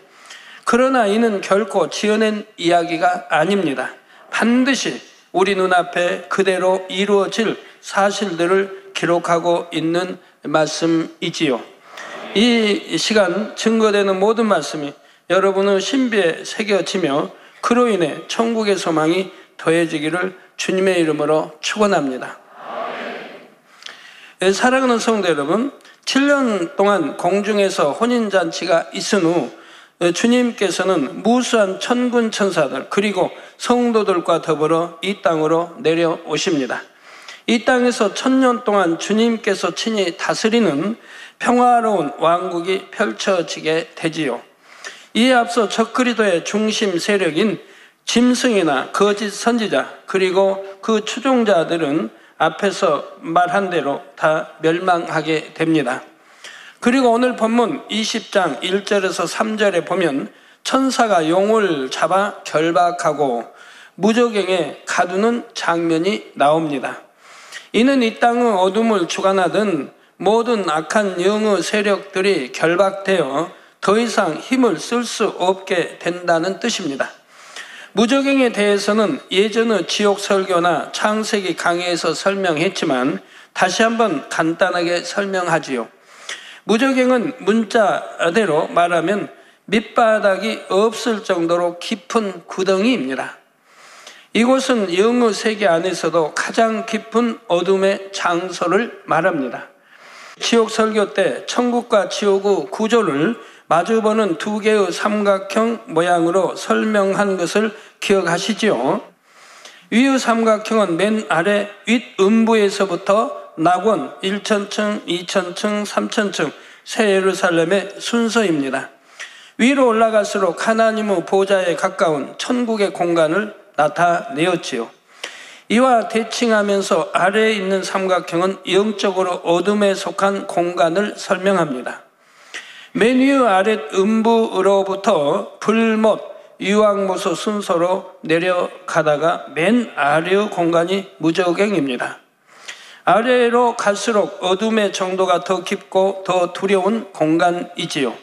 그러나 이는 결코 지어낸 이야기가 아닙니다. 반드시 우리 눈앞에 그대로 이루어질 사실들을 기록하고 있는 말씀이지요. 이 시간 증거되는 모든 말씀이 여러분의 신비에 새겨지며 그로 인해 천국의 소망이 더해지기를 주님의 이름으로 축원합니다. 사랑하는 성도 여러분, 7년 동안 공중에서 혼인잔치가 있은 후 주님께서는 무수한 천군 천사들 그리고 성도들과 더불어 이 땅으로 내려오십니다. 이 땅에서 1000년 동안 주님께서 친히 다스리는 평화로운 왕국이 펼쳐지게 되지요. 이에 앞서 적그리스도의 중심 세력인 짐승이나 거짓 선지자 그리고 그 추종자들은 앞에서 말한 대로 다 멸망하게 됩니다. 그리고 오늘 본문 20장 1절에서 3절에 보면 천사가 용을 잡아 결박하고 무저갱에 가두는 장면이 나옵니다. 이는 이 땅의 어둠을 주관하던 모든 악한 영의 세력들이 결박되어 더 이상 힘을 쓸 수 없게 된다는 뜻입니다. 무저갱에 대해서는 예전의 지옥 설교나 창세기 강의에서 설명했지만 다시 한번 간단하게 설명하지요. 무저갱은 문자대로 말하면 밑바닥이 없을 정도로 깊은 구덩이입니다. 이곳은 영의 세계 안에서도 가장 깊은 어둠의 장소를 말합니다. 지옥 설교 때 천국과 지옥의 구조를 마주보는 두 개의 삼각형 모양으로 설명한 것을 기억하시죠? 위의 삼각형은 맨 아래 윗음부에서부터 낙원 1000층, 2000층, 3000층 새 예루살렘의 순서입니다. 위로 올라갈수록 하나님의 보좌에 가까운 천국의 공간을 나타내었지요. 이와 대칭하면서 아래에 있는 삼각형은 영적으로 어둠에 속한 공간을 설명합니다. 맨 위의 아랫 음부로부터 불못, 유황모소 순서로 내려가다가 맨 아래의 공간이 무저갱입니다. 아래로 갈수록 어둠의 정도가 더 깊고 더 두려운 공간이지요.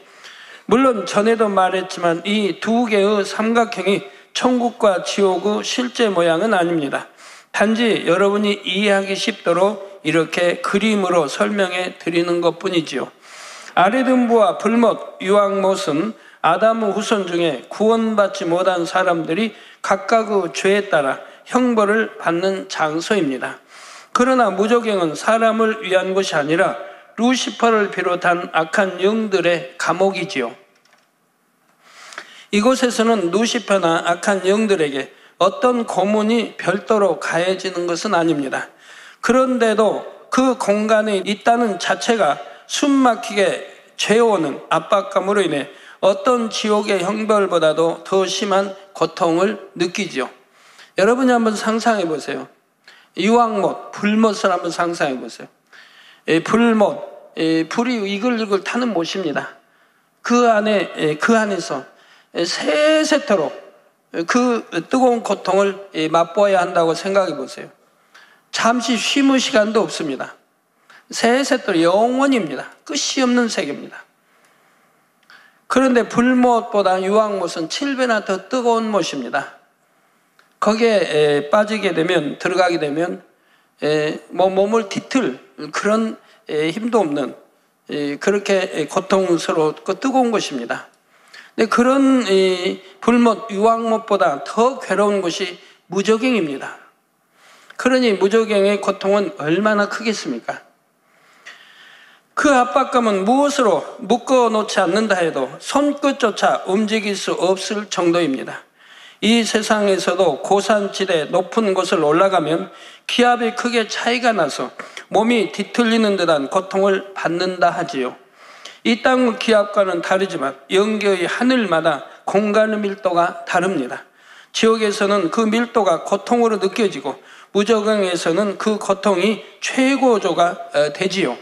물론 전에도 말했지만 이 두 개의 삼각형이 천국과 지옥의 실제 모양은 아닙니다. 단지 여러분이 이해하기 쉽도록 이렇게 그림으로 설명해 드리는 것뿐이지요. 아랫음부와 불못, 유황못은 아담의 후손 중에 구원받지 못한 사람들이 각각의 죄에 따라 형벌을 받는 장소입니다. 그러나 무저갱은 사람을 위한 것이 아니라 루시퍼를 비롯한 악한 영들의 감옥이지요. 이곳에서는 루시퍼나 악한 영들에게 어떤 고문이 별도로 가해지는 것은 아닙니다. 그런데도 그 공간에 있다는 자체가 숨막히게 죄어오는 압박감으로 인해 어떤 지옥의 형벌보다도 더 심한 고통을 느끼죠. 여러분이 한번 상상해 보세요. 유황못, 불못을 한번 상상해 보세요. 불못, 불이 이글이글 타는 못입니다. 그 안에서 세세토록 그 뜨거운 고통을 맛보아야 한다고 생각해 보세요. 잠시 쉼의 시간도 없습니다. 세세토록 영원입니다. 끝이 없는 세계입니다. 그런데 불못보다 유황못은 7배나 더 뜨거운 못입니다. 거기에 빠지게 되면, 들어가게 되면 몸을 뒤틀 그런 힘도 없는 그렇게 고통스럽고 뜨거운 것입니다. 근데 그런 불못, 유황못보다 더 괴로운 것이 무저갱입니다. 그러니 무저갱의 고통은 얼마나 크겠습니까? 그 압박감은 무엇으로 묶어놓지 않는다 해도 손끝조차 움직일 수 없을 정도입니다. 이 세상에서도 고산지대 높은 곳을 올라가면 기압이 크게 차이가 나서 몸이 뒤틀리는 듯한 고통을 받는다 하지요. 이 땅의 기압과는 다르지만 영계의 하늘마다 공간의 밀도가 다릅니다. 지옥에서는 그 밀도가 고통으로 느껴지고 무저갱에서는 그 고통이 최고조가 되지요.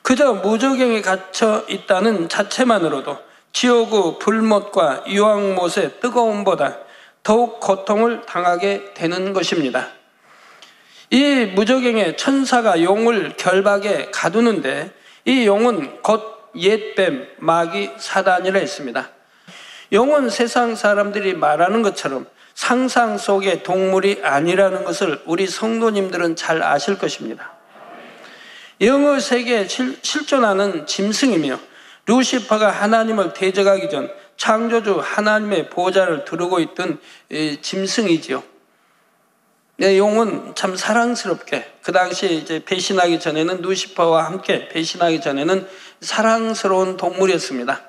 그저 무저갱에 갇혀 있다는 자체만으로도 지옥의 불못과 유황못의 뜨거움보다 더욱 고통을 당하게 되는 것입니다. 이 무저갱에 천사가 용을 결박에 가두는데 이 용은 곧 옛뱀, 마귀, 사단이라 했습니다. 용은 세상 사람들이 말하는 것처럼 상상 속의 동물이 아니라는 것을 우리 성도님들은 잘 아실 것입니다. 영의 세계에 실존하는 짐승이며 루시퍼가 하나님을 대적하기 전 창조주 하나님의 보좌를 두르고 있던 짐승이지요. 용은 참 사랑스럽게 그 당시에 이제 배신하기 전에는 루시퍼와 함께 배신하기 전에는 사랑스러운 동물이었습니다.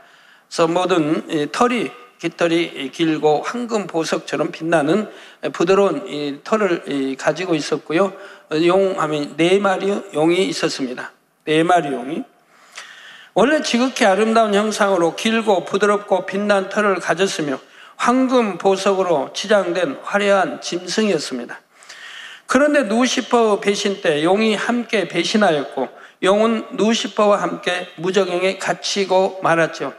그래서 모든 털이 깃털이 길고 황금 보석처럼 빛나는 부드러운 이 털을 가지고 있었고요. 용하면 4마리 용이 있었습니다. 4마리 용이. 원래 지극히 아름다운 형상으로 길고 부드럽고 빛난 털을 가졌으며 황금 보석으로 치장된 화려한 짐승이었습니다. 그런데 누시퍼 배신 때 용이 함께 배신하였고 용은 누시퍼와 함께 무저갱에 갇히고 말았죠.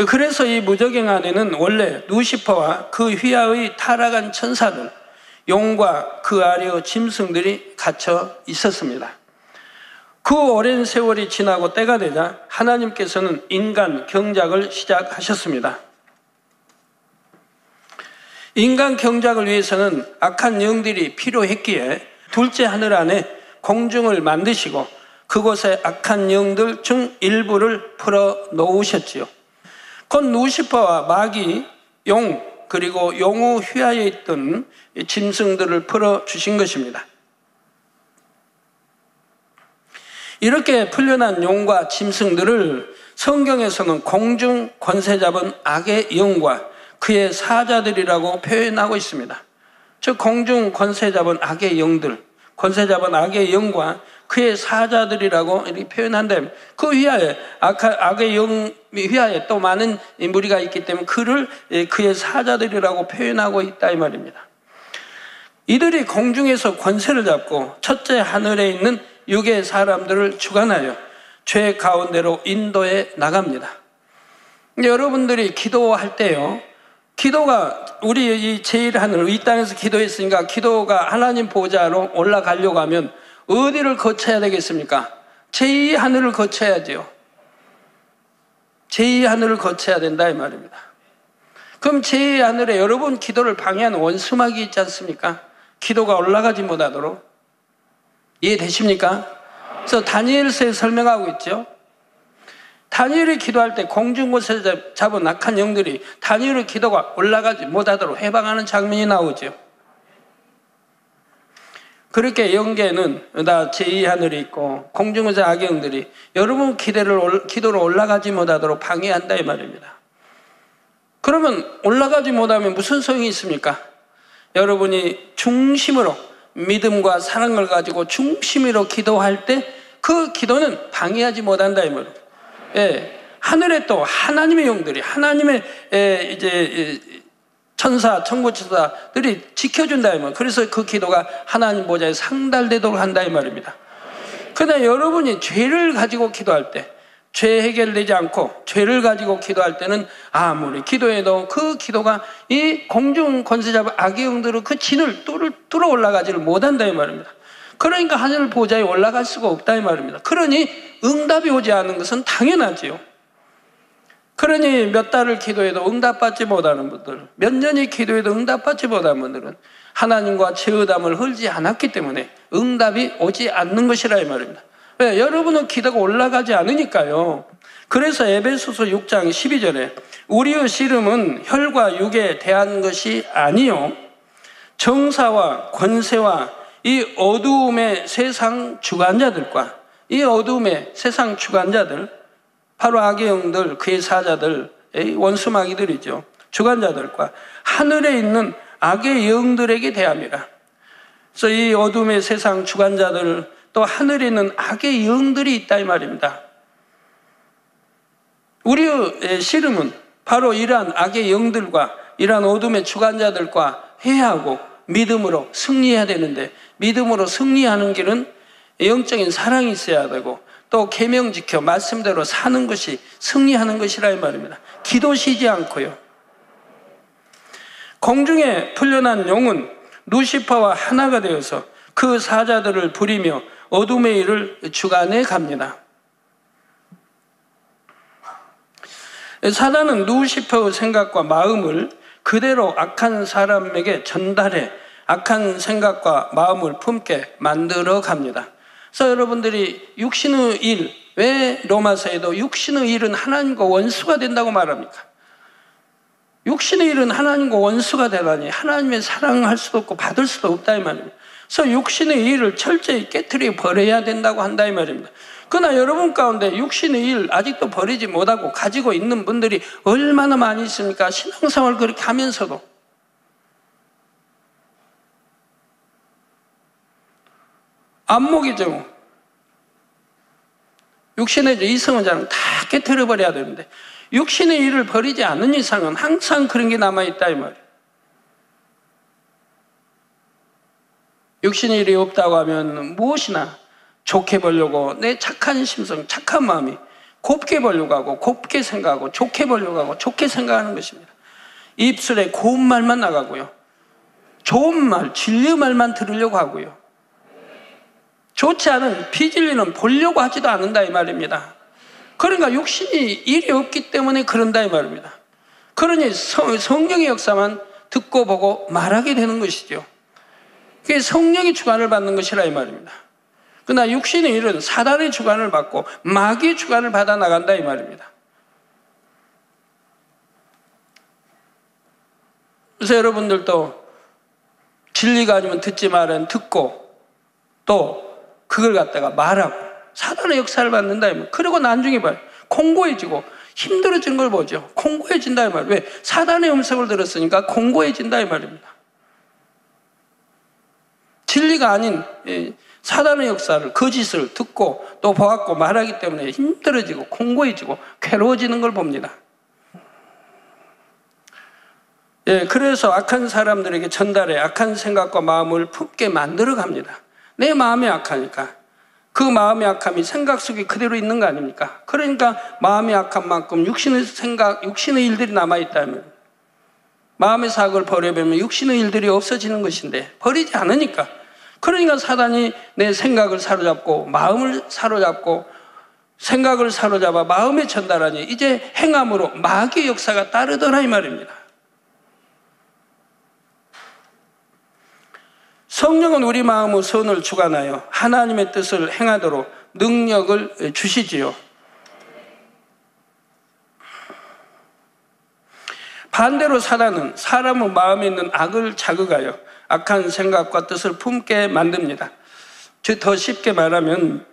그래서 이 무저갱 안에는 원래 누시퍼와 그 휘하의 타락한 천사들, 용과 그 아래의 짐승들이 갇혀 있었습니다. 그 오랜 세월이 지나고 때가 되자 하나님께서는 인간 경작을 시작하셨습니다. 인간 경작을 위해서는 악한 영들이 필요했기에 둘째 하늘 안에 공중을 만드시고 그곳에 악한 영들 중 일부를 풀어 놓으셨지요. 곧 누시퍼와 마귀, 용, 그리고 용의 휘하에 있던 짐승들을 풀어 주신 것입니다. 이렇게 풀려난 용과 짐승들을 성경에서는 공중 권세 잡은 악의 영과 그의 사자들이라고 표현하고 있습니다. 즉 공중 권세 잡은 악의 영들, 권세 잡은 악의 영과 그의 사자들이라고 이렇게 표현한다면 그 휘하에 악의 영 휘하에 또 많은 무리가 있기 때문에 그를 그의 사자들이라고 표현하고 있다 이 말입니다. 이들이 공중에서 권세를 잡고 첫째 하늘에 있는 육의 사람들을 주관하여 죄 가운데로 인도해 나갑니다. 여러분들이 기도할 때요, 기도가 우리 이 제일 하늘 이 땅에서 기도했으니까 기도가 하나님 보좌로 올라가려고 하면 어디를 거쳐야 되겠습니까? 제2 하늘을 거쳐야죠. 제2 하늘을 거쳐야 된다 이 말입니다. 그럼 제2 하늘에 여러분 기도를 방해하는 원수막이 있지 않습니까? 기도가 올라가지 못하도록. 이해되십니까? 그래서 다니엘서에 설명하고 있죠. 다니엘이 기도할 때 공중 곳에 잡은 악한 영들이 다니엘의 기도가 올라가지 못하도록 해방하는 장면이 나오죠. 그렇게 영계는 다 제2하늘이 있고 공중 곳에 악의 영들이 여러분 기도로 올라가지 못하도록 방해한다 이 말입니다. 그러면 올라가지 못하면 무슨 소용이 있습니까? 여러분이 중심으로 믿음과 사랑을 가지고 중심으로 기도할 때 그 기도는 방해하지 못한다 이 말입니다. 예, 하늘에 또 하나님의 영들이 하나님의 이제 천사, 천구천사들이 지켜준다 이 말. 그래서 그 기도가 하나님 보좌에 상달되도록 한다 이 말입니다. 그러나 여러분이 죄를 가지고 기도할 때, 죄 해결되지 않고 죄를 가지고 기도할 때는 아무리 기도해도 그 기도가 이 공중 권세 잡은 악의 영들은 그 진을 뚫어 올라가지를 못한다 이 말입니다. 그러니까 하늘 보좌에 올라갈 수가 없다 이 말입니다. 그러니 응답이 오지 않는 것은 당연하지요. 그러니 몇 달을 기도해도 응답받지 못하는 분들, 몇 년이 기도해도 응답받지 못하는 분들은 하나님과 제의담을 흘지 않았기 때문에 응답이 오지 않는 것이라 이 말입니다. 왜? 여러분은 기도가 올라가지 않으니까요. 그래서 에베소서 6장 12절에 우리의 씨름은 혈과 육에 대한 것이 아니요 정사와 권세와 이 어두움의 세상 주관자들과 이 어두움의 세상 주관자들, 바로 악의 영들, 그의 사자들, 원수마귀들이죠. 주관자들과 하늘에 있는 악의 영들에게 대함이라. 그래서 이 어둠의 세상 주관자들, 또 하늘에 있는 악의 영들이 있다 이 말입니다. 우리의 씨름은 바로 이러한 악의 영들과 이러한 어둠의 주관자들과 회하고 믿음으로 승리해야 되는데, 믿음으로 승리하는 길은 영적인 사랑이 있어야 되고 또 계명 지켜 말씀대로 사는 것이 승리하는 것이라 이 말입니다. 기도 쉬지 않고요. 공중에 풀려난 용은 루시퍼와 하나가 되어서 그 사자들을 부리며 어둠의 일을 주관해 갑니다. 사단은 루시퍼의 생각과 마음을 그대로 악한 사람에게 전달해 악한 생각과 마음을 품게 만들어 갑니다. 그래서 여러분들이 육신의 일, 왜 로마서에도 육신의 일은 하나님과 원수가 된다고 말합니까? 육신의 일은 하나님과 원수가 되다니 하나님의 사랑할 수도 없고 받을 수도 없다 이 말입니다. 그래서 육신의 일을 철저히 깨트려 버려야 된다고 한다 이 말입니다. 그러나 여러분 가운데 육신의 일 아직도 버리지 못하고 가지고 있는 분들이 얼마나 많이 있습니까? 신앙생활 그렇게 하면서도. 안목이죠. 육신의 이성은 다 깨트려버려야 되는데 육신의 일을 버리지 않는 이상은 항상 그런 게 남아있다 이 말이에요. 육신의 일이 없다고 하면 무엇이나 좋게 보려고 내 착한 심성, 착한 마음이 곱게 보려고 하고 곱게 생각하고 좋게 보려고 하고 좋게 생각하는 것입니다. 입술에 고운 말만 나가고요. 좋은 말, 진리의 말만 들으려고 하고요. 좋지 않은 비진리는 보려고 하지도 않는다 이 말입니다. 그러니까 육신이 일이 없기 때문에 그런다 이 말입니다. 그러니 성령의 역사만 듣고 보고 말하게 되는 것이죠. 그게 성령의 주관을 받는 것이라 이 말입니다. 그러나 육신의 일은 사단의 주관을 받고 마귀의 주관을 받아 나간다 이 말입니다. 그래서 여러분들도 진리가 아니면 듣지 말은 듣고 또 그걸 갖다가 말하고 사단의 역사를 받는다 이 말. 그리고 나중에 봐요. 공고해지고 힘들어진 걸 보죠. 공고해진다 이 말. 왜? 사단의 음성을 들었으니까 공고해진다 이 말입니다. 진리가 아닌 사단의 역사를 거짓을 듣고 또 보았고 말하기 때문에 힘들어지고 공고해지고 괴로워지는 걸 봅니다. 그래서 악한 사람들에게 전달해 악한 생각과 마음을 품게 만들어 갑니다. 내 마음이 악하니까 그 마음의 악함이 생각 속에 그대로 있는 거 아닙니까? 그러니까 마음의 악한 만큼 육신의 생각, 육신의 일들이 남아있다면 마음의 사악을 버려보면 육신의 일들이 없어지는 것인데 버리지 않으니까 그러니까 사단이 내 생각을 사로잡고 마음을 사로잡고 생각을 사로잡아 마음에 전달하니 이제 행함으로 마귀의 역사가 따르더라 이 말입니다. 성령은 우리 마음의 선을 주관하여 하나님의 뜻을 행하도록 능력을 주시지요. 반대로 사단은 사람의 마음에 있는 악을 자극하여 악한 생각과 뜻을 품게 만듭니다. 더 쉽게 말하면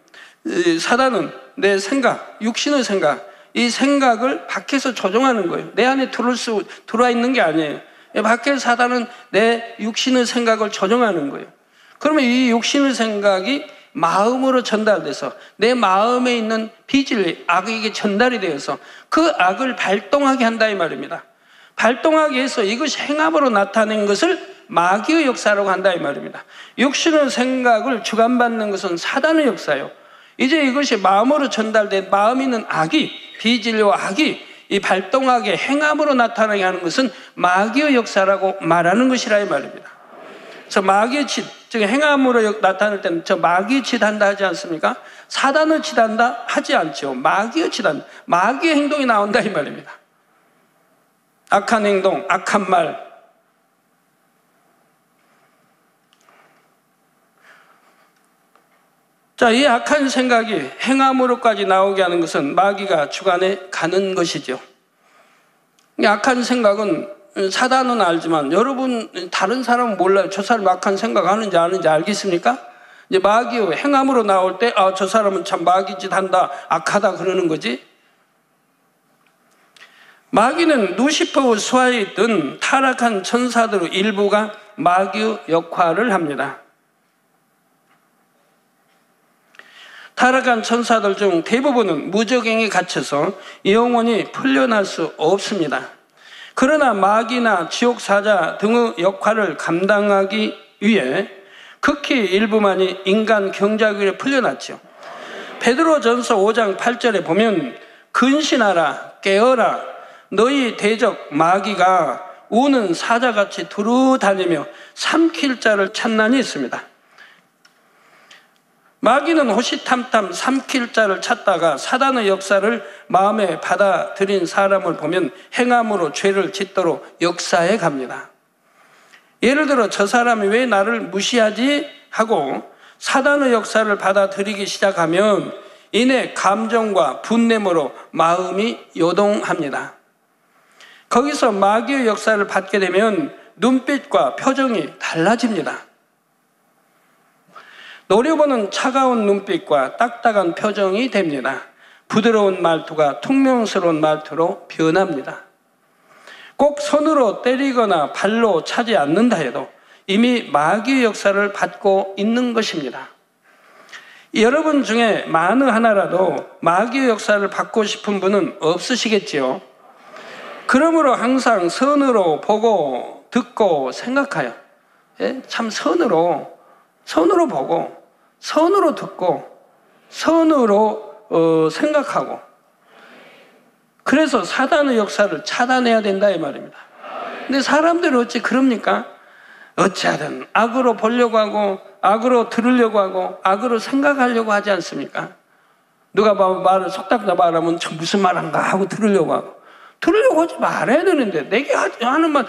사단은 내 생각, 육신의 생각, 이 생각을 밖에서 조종하는 거예요. 내 안에 들어와 있는 게 아니에요. 밖에 사단은 내 육신의 생각을 조종하는 거예요. 그러면 이 육신의 생각이 마음으로 전달돼서 내 마음에 있는 비진리, 악에게 전달이 되어서 그 악을 발동하게 한다 이 말입니다. 발동하게 해서 이것이 행함으로 나타낸 것을 마귀의 역사라고 한다 이 말입니다. 육신의 생각을 주관받는 것은 사단의 역사예요. 이제 이것이 마음으로 전달된 마음에 있는 악이 비진리와 악이 이 발동하게 행함으로 나타나게 하는 것은 마귀의 역사라고 말하는 것이라 이 말입니다. 그래서 마귀의 짓, 즉 행함으로 나타날 때는 저 마귀의 짓 한다 하지 않습니까? 사단의 짓 한다 하지 않죠. 마귀의 짓 한다. 마귀의 행동이 나온다 이 말입니다. 악한 행동, 악한 말. 자, 이 악한 생각이 행함으로까지 나오게 하는 것은 마귀가 주관해 가는 것이죠. 이 악한 생각은 사단은 알지만 여러분 다른 사람은 몰라요. 저 사람이 악한 생각 하는지 아는지 알겠습니까? 이제 마귀의 행함으로 나올 때 저 사람은 참 마귀짓 한다, 악하다 그러는 거지. 마귀는 루시퍼의 수하에 있던 타락한 천사들의 일부가 마귀의 역할을 합니다. 타락한 천사들 중 대부분은 무적행에 갇혀서 영원히 풀려날 수 없습니다. 그러나 마귀나 지옥사자 등의 역할을 감당하기 위해 극히 일부만이 인간 경작위에 풀려났죠. 베드로전서 5장 8절에 보면 근신하라 깨어라 너희 대적 마귀가 우는 사자같이 두루 다니며 삼킬 자를 찾나니 있습니다. 마귀는 호시탐탐 삼킬 자를 찾다가 사단의 역사를 마음에 받아들인 사람을 보면 행함으로 죄를 짓도록 역사해 갑니다. 예를 들어 저 사람이 왜 나를 무시하지? 하고 사단의 역사를 받아들이기 시작하면 이내 감정과 분냄으로 마음이 요동합니다. 거기서 마귀의 역사를 받게 되면 눈빛과 표정이 달라집니다. 노려보는 차가운 눈빛과 딱딱한 표정이 됩니다. 부드러운 말투가 퉁명스러운 말투로 변합니다. 꼭 손으로 때리거나 발로 차지 않는다 해도 이미 마귀의 역사를 받고 있는 것입니다. 여러분 중에 만에 하나라도 마귀의 역사를 받고 싶은 분은 없으시겠지요. 그러므로 항상 선으로 보고 듣고 생각하여, 참 선으로 보고 선으로 듣고 선으로 생각하고, 그래서 사단의 역사를 차단해야 된다 이 말입니다. 근데 사람들은 어찌 그럽니까? 어찌하든 악으로 보려고 하고 악으로 들으려고 하고 악으로 생각하려고 하지 않습니까? 누가 말을 속닥다 말하면 저 무슨 말한가 하고 들으려고 하지 말아야 되는데, 내게 하는 말,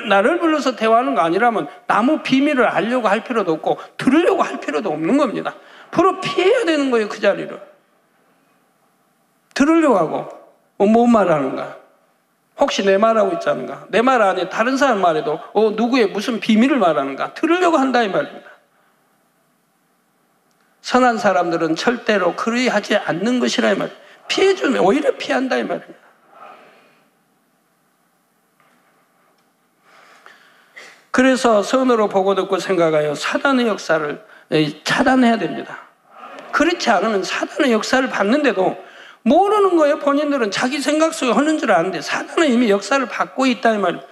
나를 불러서 대화하는 거 아니라면 남의 비밀을 알려고 할 필요도 없고 들으려고 할 필요도 없는 겁니다. 바로 피해야 되는 거예요. 그 자리를 들으려고 하고 뭐 말하는가, 혹시 내 말하고 있지 않은가, 내 말 안에 다른 사람 말에도 누구의 무슨 비밀을 말하는가 들으려고 한다 이 말입니다. 선한 사람들은 절대로 그리 하지 않는 것이라 이 말입니다. 피해주면 오히려 피한다 이 말입니다. 그래서 선으로 보고 듣고 생각하여 사단의 역사를 차단해야 됩니다. 그렇지 않으면 사단의 역사를 받는데도 모르는 거예요. 본인들은 자기 생각 속에 하는 줄 아는데 사단은 이미 역사를 받고 있다 이 말이에요.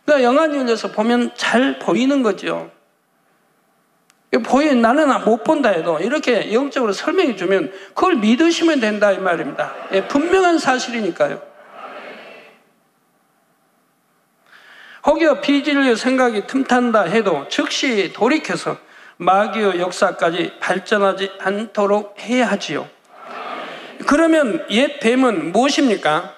그러니까 영안이 열려서 보면 잘 보이는 거죠. 나는 못 본다 해도 이렇게 영적으로 설명해 주면 그걸 믿으시면 된다 이 말입니다. 분명한 사실이니까요. 혹여 비진리의 생각이 틈탄다 해도 즉시 돌이켜서 마귀의 역사까지 발전하지 않도록 해야 하지요. 그러면 옛 뱀은 무엇입니까?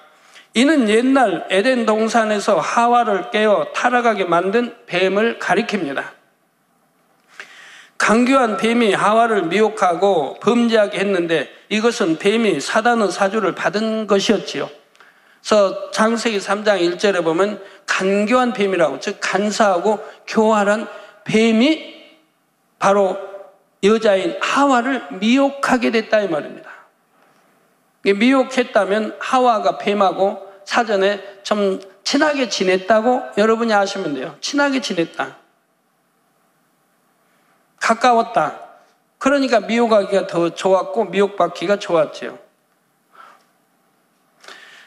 이는 옛날 에덴 동산에서 하와를 깨어 타락하게 만든 뱀을 가리킵니다. 강교한 뱀이 하와를 미혹하고 범죄하게 했는데 이것은 뱀이 사단의 사주를 받은 것이었지요. 그래서 창세기 3장 1절에 보면 간교한 뱀이라고, 즉 간사하고 교활한 뱀이 바로 여자인 하와를 미혹하게 됐다 이 말입니다. 미혹했다면 하와가 뱀하고 사전에 좀 친하게 지냈다고 여러분이 아시면 돼요. 친하게 지냈다, 가까웠다. 그러니까 미혹하기가 더 좋았고 미혹받기가 좋았지요.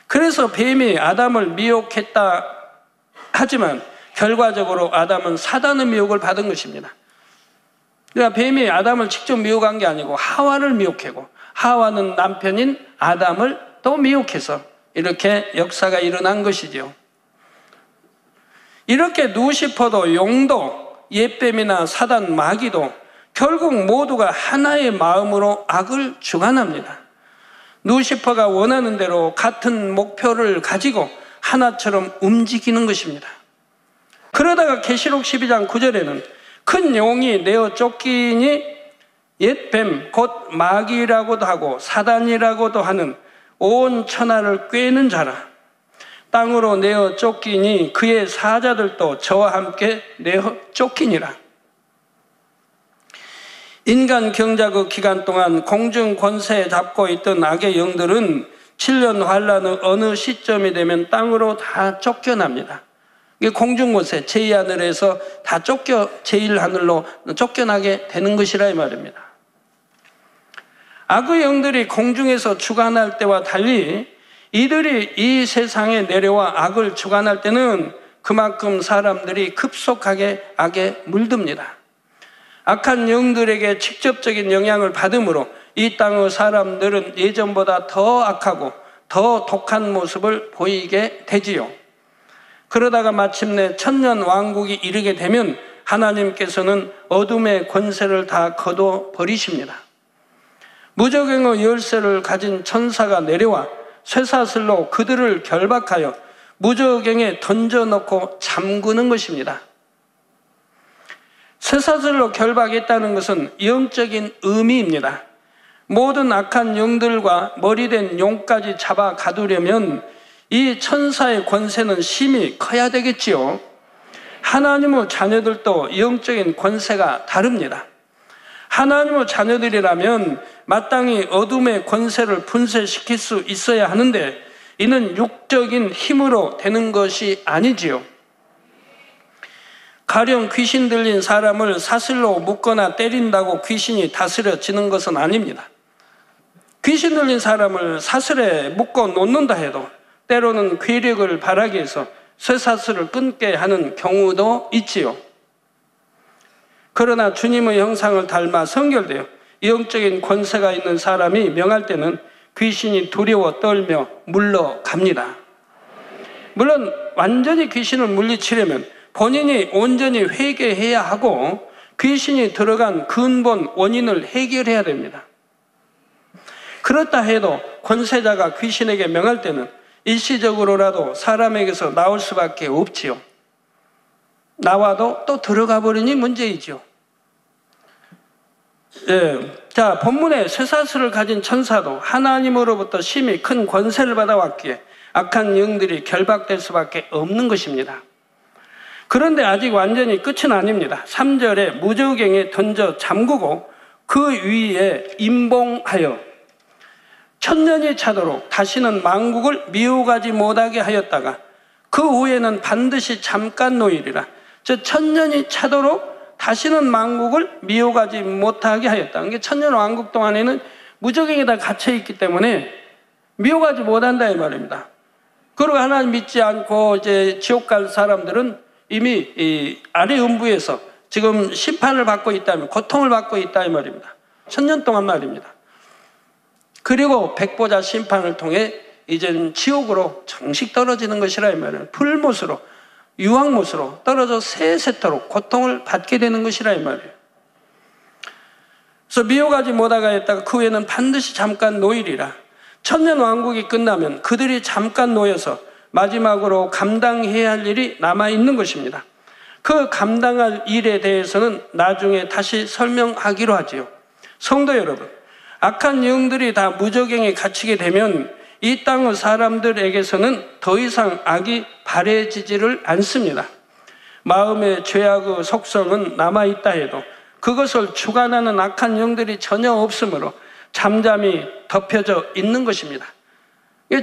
그래서 뱀이 아담을 미혹했다 하지만 결과적으로 아담은 사단의 미혹을 받은 것입니다. 그러니까 뱀이 아담을 직접 미혹한 게 아니고 하와를 미혹하고, 하와는 남편인 아담을 또 미혹해서 이렇게 역사가 일어난 것이죠. 이렇게 루시퍼도 용도 옛뱀이나 사단 마귀도 결국 모두가 하나의 마음으로 악을 주관합니다. 루시퍼가 원하는 대로 같은 목표를 가지고 하나처럼 움직이는 것입니다. 그러다가 계시록 12장 9절에는 큰 용이 내어 쫓기니 옛뱀 곧 마귀라고도 하고 사단이라고도 하는 온 천하를 꿰는 자라. 땅으로 내어 쫓기니 그의 사자들도 저와 함께 내어 쫓기니라. 인간 경작의 기간 동안 공중 권세에 잡고 있던 악의 영들은 7년 환란의 어느 시점이 되면 땅으로 다 쫓겨납니다. 이게 공중 권세, 제2하늘에서 다 제1하늘로 쫓겨나게 되는 것이라 이 말입니다. 악의 영들이 공중에서 주관할 때와 달리 이들이 이 세상에 내려와 악을 주관할 때는 그만큼 사람들이 급속하게 악에 물듭니다. 악한 영들에게 직접적인 영향을 받음으로 이 땅의 사람들은 예전보다 더 악하고 더 독한 모습을 보이게 되지요. 그러다가 마침내 천년 왕국이 이르게 되면 하나님께서는 어둠의 권세를 다 거둬버리십니다. 무저갱의 열쇠를 가진 천사가 내려와 쇠사슬로 그들을 결박하여 무저갱에 던져놓고 잠그는 것입니다. 쇠사슬로 결박했다는 것은 영적인 의미입니다. 모든 악한 영들과 머리된 용까지 잡아 가두려면 이 천사의 권세는 심히 커야 되겠지요. 하나님의 자녀들도 영적인 권세가 다릅니다. 하나님의 자녀들이라면 마땅히 어둠의 권세를 분쇄시킬 수 있어야 하는데 이는 육적인 힘으로 되는 것이 아니지요. 가령 귀신 들린 사람을 사슬로 묶거나 때린다고 귀신이 다스려지는 것은 아닙니다. 귀신 들린 사람을 사슬에 묶어 놓는다 해도 때로는 괴력을 발하기 위해서 쇠사슬을 끊게 하는 경우도 있지요. 그러나 주님의 형상을 닮아 성결되어 영적인 권세가 있는 사람이 명할 때는 귀신이 두려워 떨며 물러갑니다. 물론 완전히 귀신을 물리치려면 본인이 온전히 회개해야 하고 귀신이 들어간 근본 원인을 해결해야 됩니다. 그렇다 해도 권세자가 귀신에게 명할 때는 일시적으로라도 사람에게서 나올 수밖에 없지요. 나와도 또 들어가 버리니 문제이죠. 자, 본문에 쇠사슬을 가진 천사도 하나님으로부터 심히 큰 권세를 받아왔기에 악한 영들이 결박될 수밖에 없는 것입니다. 그런데 아직 완전히 끝은 아닙니다. 3절에 무저갱에 던져 잠그고 그 위에 임봉하여 천년이 차도록 다시는 만국을 미혹하지 못하게 하였다가 그 후에는 반드시 잠깐 노일이라. 저 천년이 차도록 다시는 만국을 미혹하지 못하게 하였다. 그러니까 천년 왕국 동안에는 무저갱에 다 갇혀있기 때문에 미혹하지 못한다 이 말입니다. 그리고 하나님 믿지 않고 이제 지옥 갈 사람들은 이미 이 아래 음부에서 지금 심판을 받고 있다면 고통을 받고 있다 이 말입니다. 천년 동안 말입니다. 그리고 백보자 심판을 통해 이제는 지옥으로 정식 떨어지는 것이라 이 말이에요. 풀못으로 유황못으로 떨어져 세세토록 고통을 받게 되는 것이라 이 말이에요. 그래서 미혹하지 못하게 했다가 그 후에는 반드시 잠깐 노일이라. 천년 왕국이 끝나면 그들이 잠깐 놓여서 마지막으로 감당해야 할 일이 남아있는 것입니다. 그 감당할 일에 대해서는 나중에 다시 설명하기로 하지요. 성도 여러분, 악한 영들이 다 무저갱에 갇히게 되면 이 땅의 사람들에게서는 더 이상 악이 바래지지를 않습니다. 마음의 죄악의 속성은 남아있다 해도 그것을 주관하는 악한 영들이 전혀 없으므로 잠잠히 덮여져 있는 것입니다.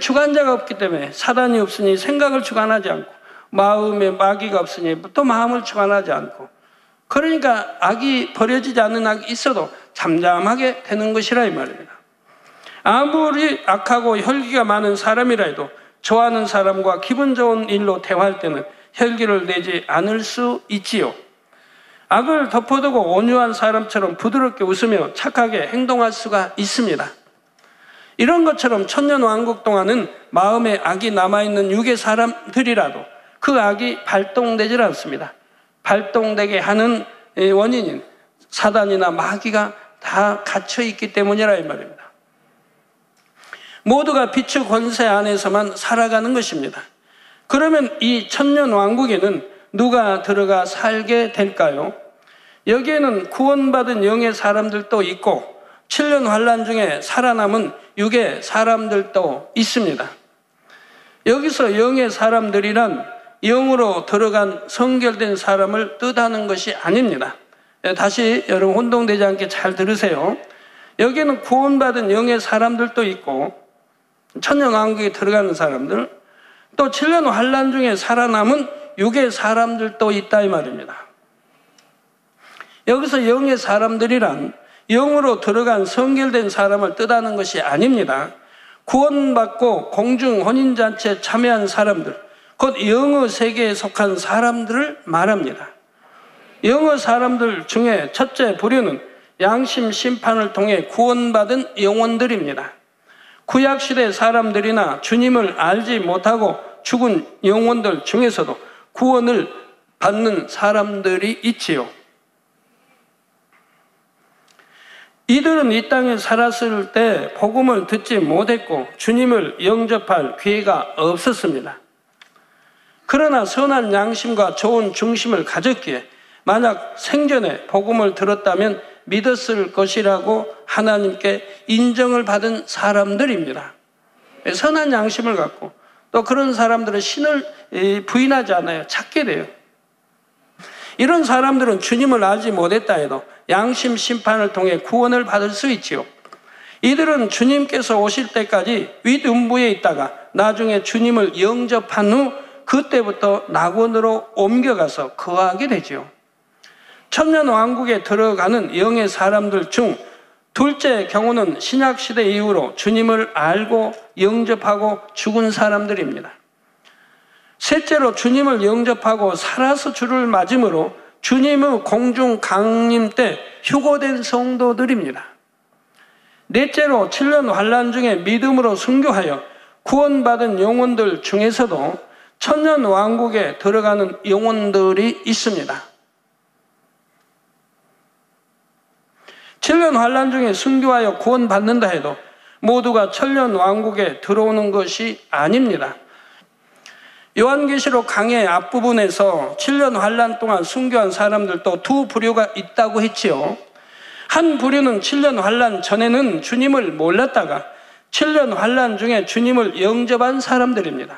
주관자가 없기 때문에 사단이 없으니 생각을 주관하지 않고 마음에 마귀가 없으니 또 마음을 주관하지 않고 그러니까 악이 버려지지 않는 악이 있어도 잠잠하게 되는 것이라 이 말입니다. 아무리 악하고 혈기가 많은 사람이라 해도 좋아하는 사람과 기분 좋은 일로 대화할 때는 혈기를 내지 않을 수 있지요. 악을 덮어두고 온유한 사람처럼 부드럽게 웃으며 착하게 행동할 수가 있습니다. 이런 것처럼 천년 왕국 동안은 마음에 악이 남아있는 육의 사람들이라도 그 악이 발동되질 않습니다. 발동되게 하는 원인인 사단이나 마귀가 다 갇혀있기 때문이라 이 말입니다. 모두가 빛의 권세 안에서만 살아가는 것입니다. 그러면 이 천년 왕국에는 누가 들어가 살게 될까요? 여기에는 구원받은 영의 사람들도 있고 7년 환란 중에 살아남은 육의 사람들도 있습니다. 여기서 영의 사람들이란 영으로 들어간 성결된 사람을 뜻하는 것이 아닙니다. 다시 여러분 혼동되지 않게 잘 들으세요. 여기는 구원받은 영의 사람들도 있고 천년 왕국에 들어가는 사람들, 또 7년 환란 중에 살아남은 육의 사람들도 있다 이 말입니다. 여기서 영의 사람들이란 영으로 들어간 성결된 사람을 뜻하는 것이 아닙니다. 구원받고 공중 혼인잔치에 참여한 사람들, 곧 영의 세계에 속한 사람들을 말합니다. 영의 사람들 중에 첫째 부류는 양심 심판을 통해 구원받은 영혼들입니다. 구약시대 사람들이나 주님을 알지 못하고 죽은 영혼들 중에서도 구원을 받는 사람들이 있지요. 이들은 이 땅에 살았을 때 복음을 듣지 못했고 주님을 영접할 기회가 없었습니다. 그러나 선한 양심과 좋은 중심을 가졌기에 만약 생전에 복음을 들었다면 믿었을 것이라고 하나님께 인정을 받은 사람들입니다. 선한 양심을 갖고 또 그런 사람들은 신을 부인하지 않아요. 찾게 돼요. 이런 사람들은 주님을 알지 못했다 해도 양심 심판을 통해 구원을 받을 수 있지요. 이들은 주님께서 오실 때까지 윗음부에 있다가 나중에 주님을 영접한 후 그때부터 낙원으로 옮겨가서 거하게 되지요. 천년왕국에 들어가는 영의 사람들 중 둘째 경우는 신약시대 이후로 주님을 알고 영접하고 죽은 사람들입니다. 셋째로 주님을 영접하고 살아서 주를 맞음으로 주님의 공중 강림 때 휴거된 성도들입니다. 넷째로 7년 환난 중에 믿음으로 순교하여 구원받은 영혼들 중에서도 천년왕국에 들어가는 영혼들이 있습니다. 7년 환난 중에 순교하여 구원받는다 해도 모두가 천년왕국에 들어오는 것이 아닙니다. 요한계시록 강의 앞부분에서 7년 환난 동안 순교한 사람들도 두 부류가 있다고 했지요. 한 부류는 7년 환난 전에는 주님을 몰랐다가 7년 환난 중에 주님을 영접한 사람들입니다.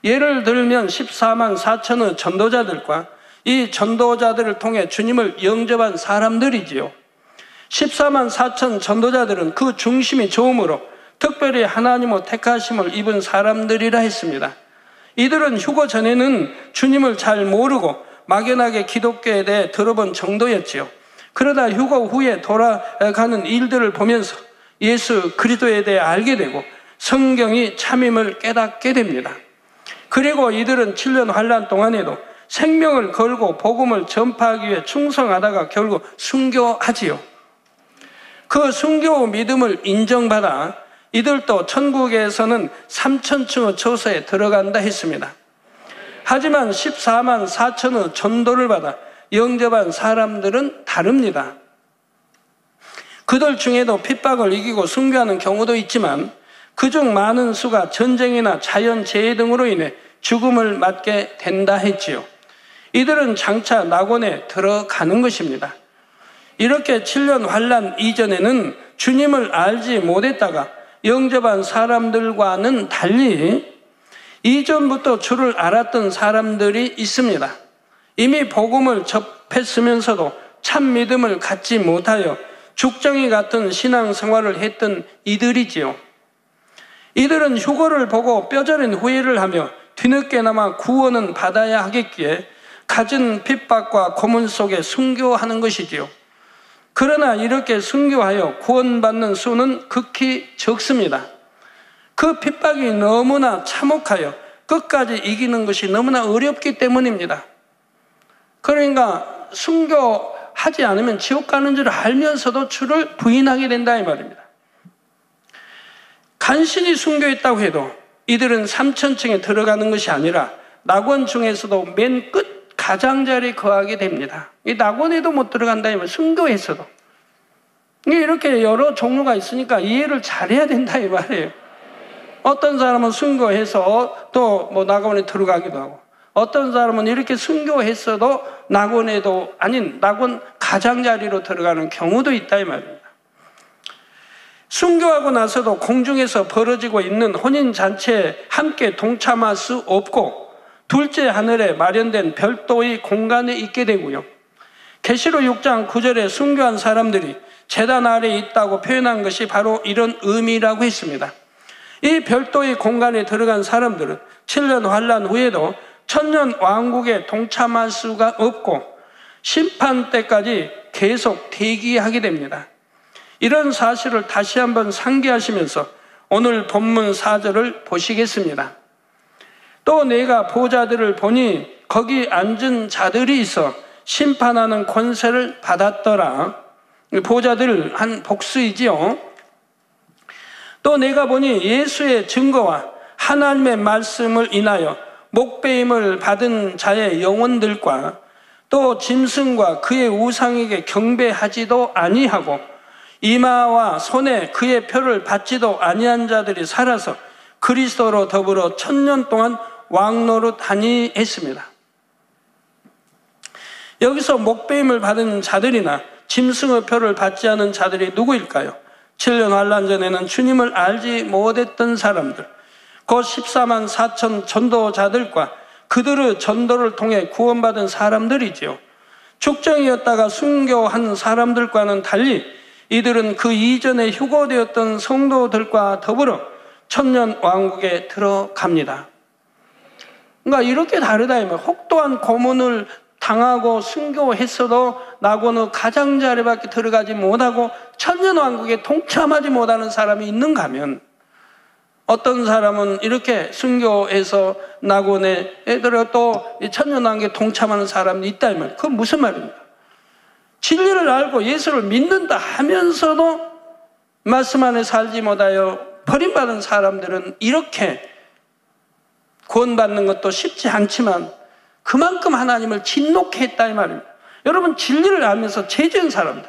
예를 들면 14만 4천의 전도자들과 이 전도자들을 통해 주님을 영접한 사람들이지요. 14만 4천 전도자들은 그 중심이 좋음으로 특별히 하나님의 택하심을 입은 사람들이라 했습니다. 이들은 휴거 전에는 주님을 잘 모르고 막연하게 기독교에 대해 들어본 정도였지요. 그러다 휴거 후에 돌아가는 일들을 보면서 예수 그리스도에 대해 알게 되고 성경이 참임을 깨닫게 됩니다. 그리고 이들은 7년 환난 동안에도 생명을 걸고 복음을 전파하기 위해 충성하다가 결국 순교하지요. 그 순교 믿음을 인정받아 이들도 천국에서는 3,000층의 처소에 들어간다 했습니다. 하지만 14만 4천의 전도를 받아 영접한 사람들은 다릅니다. 그들 중에도 핍박을 이기고 순교하는 경우도 있지만 그중 많은 수가 전쟁이나 자연재해 등으로 인해 죽음을 맞게 된다 했지요. 이들은 장차 낙원에 들어가는 것입니다. 이렇게 7년 환난 이전에는 주님을 알지 못했다가 영접한 사람들과는 달리 이전부터 주를 알았던 사람들이 있습니다. 이미 복음을 접했으면서도 참 믿음을 갖지 못하여 죽정이 같은 신앙생활을 했던 이들이지요. 이들은 휴거를 보고 뼈저린 후회를 하며 뒤늦게나마 구원은 받아야 하겠기에 갖은 핍박과 고문 속에 순교하는 것이지요. 그러나 이렇게 순교하여 구원받는 수는 극히 적습니다. 그 핍박이 너무나 참혹하여 끝까지 이기는 것이 너무나 어렵기 때문입니다. 그러니까 순교하지 않으면 지옥 가는 줄 알면서도 주를 부인하게 된다 이 말입니다. 간신히 순교했다고 해도 이들은 3,000층에 들어가는 것이 아니라 낙원 중에서도 맨 끝 가장자리에 거하게 됩니다. 이 낙원에도 못 들어간다면 순교했어도 이렇게 여러 종류가 있으니까 이해를 잘해야 된다 이 말이에요. 어떤 사람은 순교해서 또 뭐 낙원에 들어가기도 하고 어떤 사람은 이렇게 순교했어도 낙원에도 아닌 낙원 가장자리로 들어가는 경우도 있다 이 말입니다. 순교하고 나서도 공중에서 벌어지고 있는 혼인잔치에 함께 동참할 수 없고 둘째 하늘에 마련된 별도의 공간에 있게 되고요. 계시록 6장 9절에 순교한 사람들이 제단 아래에 있다고 표현한 것이 바로 이런 의미라고 했습니다. 이 별도의 공간에 들어간 사람들은 7년 환난 후에도 천년 왕국에 동참할 수가 없고 심판 때까지 계속 대기하게 됩니다. 이런 사실을 다시 한번 상기하시면서 오늘 본문 4절을 보시겠습니다. 또 내가 보좌들을 보니 거기 앉은 자들이 있어 심판하는 권세를 받았더라. 보좌들 한 복수이지요. 또 내가 보니 예수의 증거와 하나님의 말씀을 인하여 목배임을 받은 자의 영혼들과 또 짐승과 그의 우상에게 경배하지도 아니하고 이마와 손에 그의 표를 받지도 아니한 자들이 살아서 그리스도로 더불어 1000년 동안 왕노릇하니 했습니다. 여기서 목배임을 받은 자들이나 짐승의 표를 받지 않은 자들이 누구일까요? 7년 환난 전에는 주님을 알지 못했던 사람들, 곧 14만 4천 전도자들과 그들의 전도를 통해 구원받은 사람들이지요. 축정이었다가 순교한 사람들과는 달리 이들은 그 이전에 휴거되었던 성도들과 더불어 천년왕국에 들어갑니다. 그러니까 이렇게 다르다. 혹독한 고문을 당하고 순교했어도 나고는 가장자리밖에 들어가지 못하고 천년왕국에 동참하지 못하는 사람이 있는가 하면, 어떤 사람은 이렇게 순교해서 나고네 애들을 또 천년왕국에 동참하는 사람이 있다 이 말이에요. 그건 무슨 말입니까? 진리를 알고 예수를 믿는다 하면서도 말씀 안에 살지 못하여 버림받은 사람들은 이렇게 구원받는 것도 쉽지 않지만 그만큼 하나님을 진노케 했다 이 말입니다. 여러분, 진리를 알면서 죄 지은 사람들,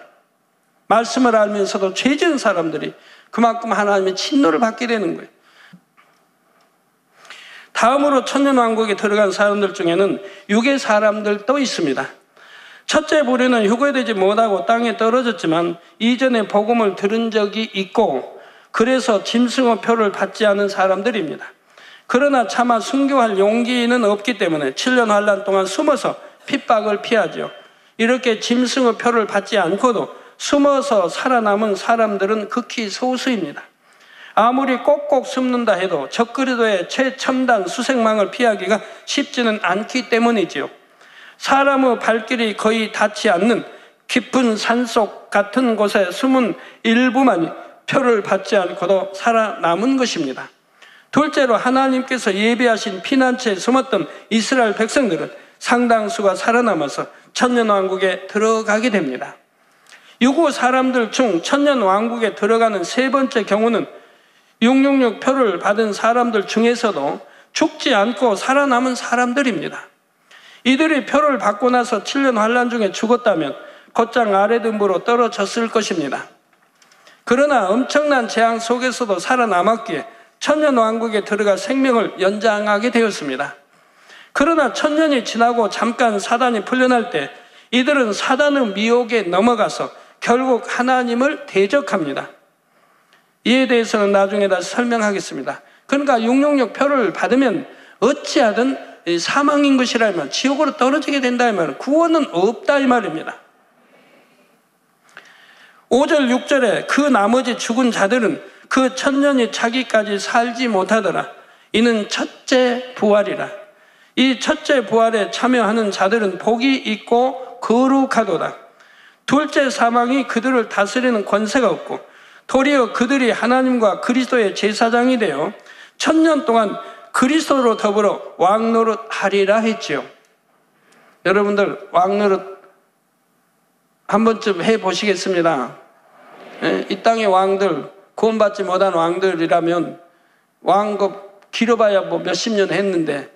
말씀을 알면서도 죄 지은 사람들이 그만큼 하나님의 진노를 받게 되는 거예요. 다음으로 천년왕국에 들어간 사람들 중에는 육의 사람들도 있습니다. 첫째 부류는 휴거되지 못하고 땅에 떨어졌지만 이전에 복음을 들은 적이 있고 그래서 짐승의 표를 받지 않은 사람들입니다. 그러나 차마 순교할 용기는 없기 때문에 7년 환난 동안 숨어서 핍박을 피하죠. 이렇게 짐승의 표를 받지 않고도 숨어서 살아남은 사람들은 극히 소수입니다. 아무리 꼭꼭 숨는다 해도 적그리도의 최첨단 수색망을 피하기가 쉽지는 않기 때문이지요. 사람의 발길이 거의 닿지 않는 깊은 산속 같은 곳에 숨은 일부만이 표를 받지 않고도 살아남은 것입니다. 둘째로 하나님께서 예비하신 피난처에 숨었던 이스라엘 백성들은 상당수가 살아남아서 천년왕국에 들어가게 됩니다. 유고 사람들 중 천년왕국에 들어가는 세 번째 경우는 666 표를 받은 사람들 중에서도 죽지 않고 살아남은 사람들입니다. 이들이 표를 받고 나서 7년 환난 중에 죽었다면 곧장 아래등부로 떨어졌을 것입니다. 그러나 엄청난 재앙 속에서도 살아남았기에 천년왕국에 들어가 생명을 연장하게 되었습니다. 그러나 천년이 지나고 잠깐 사단이 풀려날 때 이들은 사단의 미혹에 넘어가서 결국 하나님을 대적합니다. 이에 대해서는 나중에 다시 설명하겠습니다. 그러니까 666 표를 받으면 어찌하든 사망인 것이라 이 말, 지옥으로 떨어지게 된다 이 말은 구원은 없다 이 말입니다. 5절 6절에 그 나머지 죽은 자들은 그 천년이 차기까지 살지 못하더라. 이는 첫째 부활이라. 이 첫째 부활에 참여하는 자들은 복이 있고 거룩하도다. 둘째 사망이 그들을 다스리는 권세가 없고 도리어 그들이 하나님과 그리스도의 제사장이 되어 천년 동안 그리스도로 더불어 왕노릇 하리라 했지요. 여러분들 왕노릇 한 번쯤 해보시겠습니다. 이 땅의 왕들, 구원받지 못한 왕들이라면 왕급 길어봐야 뭐 몇십 년 했는데,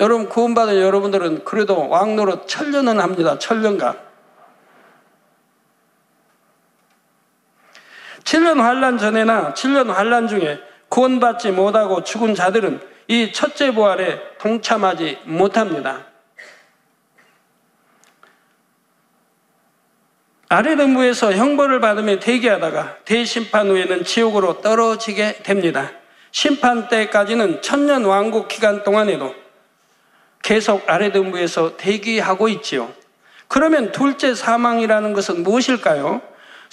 여러분 구원받은 여러분들은 그래도 왕노릇 천년은 합니다. 천년간. 7년 환난 전에나 7년 환난 중에 구원받지 못하고 죽은 자들은 이 첫째 부활에 동참하지 못합니다. 아래등부에서 형벌을 받으며 대기하다가 대심판 후에는 지옥으로 떨어지게 됩니다. 심판 때까지는 천년 왕국 기간 동안에도 계속 아래등부에서 대기하고 있지요. 그러면 둘째 사망이라는 것은 무엇일까요?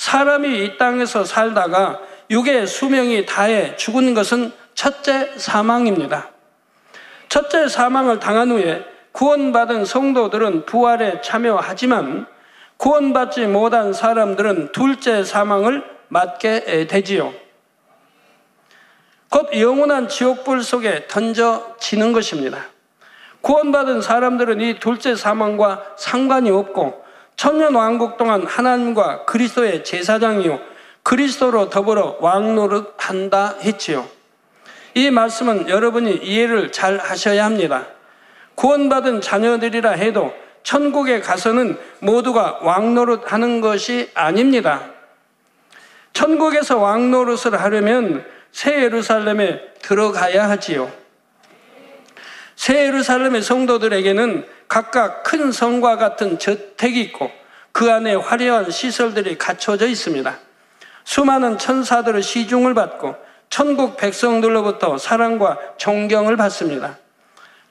사람이 이 땅에서 살다가 육의 수명이 다해 죽은 것은 첫째 사망입니다. 첫째 사망을 당한 후에 구원받은 성도들은 부활에 참여하지만 구원받지 못한 사람들은 둘째 사망을 맞게 되지요. 곧 영원한 지옥불 속에 던져지는 것입니다. 구원받은 사람들은 이 둘째 사망과 상관이 없고 천년왕국 동안 하나님과 그리스도의 제사장이요 그리스도로 더불어 왕노릇 한다 했지요. 이 말씀은 여러분이 이해를 잘 하셔야 합니다. 구원받은 자녀들이라 해도 천국에 가서는 모두가 왕노릇 하는 것이 아닙니다. 천국에서 왕노릇을 하려면 새 예루살렘에 들어가야 하지요. 새 예루살렘의 성도들에게는 각각 큰 성과 같은 저택이 있고 그 안에 화려한 시설들이 갖춰져 있습니다. 수많은 천사들의 시중을 받고 천국 백성들로부터 사랑과 존경을 받습니다.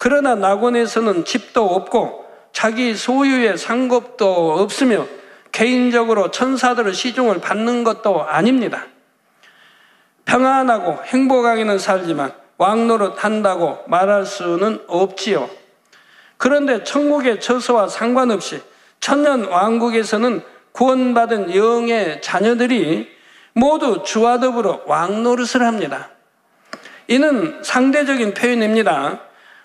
그러나 낙원에서는 집도 없고 자기 소유의 상급도 없으며 개인적으로 천사들의 시중을 받는 것도 아닙니다. 평안하고 행복하게는 살지만 왕노릇 한다고 말할 수는 없지요. 그런데 천국의 처소와 상관없이 천년 왕국에서는 구원받은 영의 자녀들이 모두 주와 더불어 왕노릇을 합니다. 이는 상대적인 표현입니다.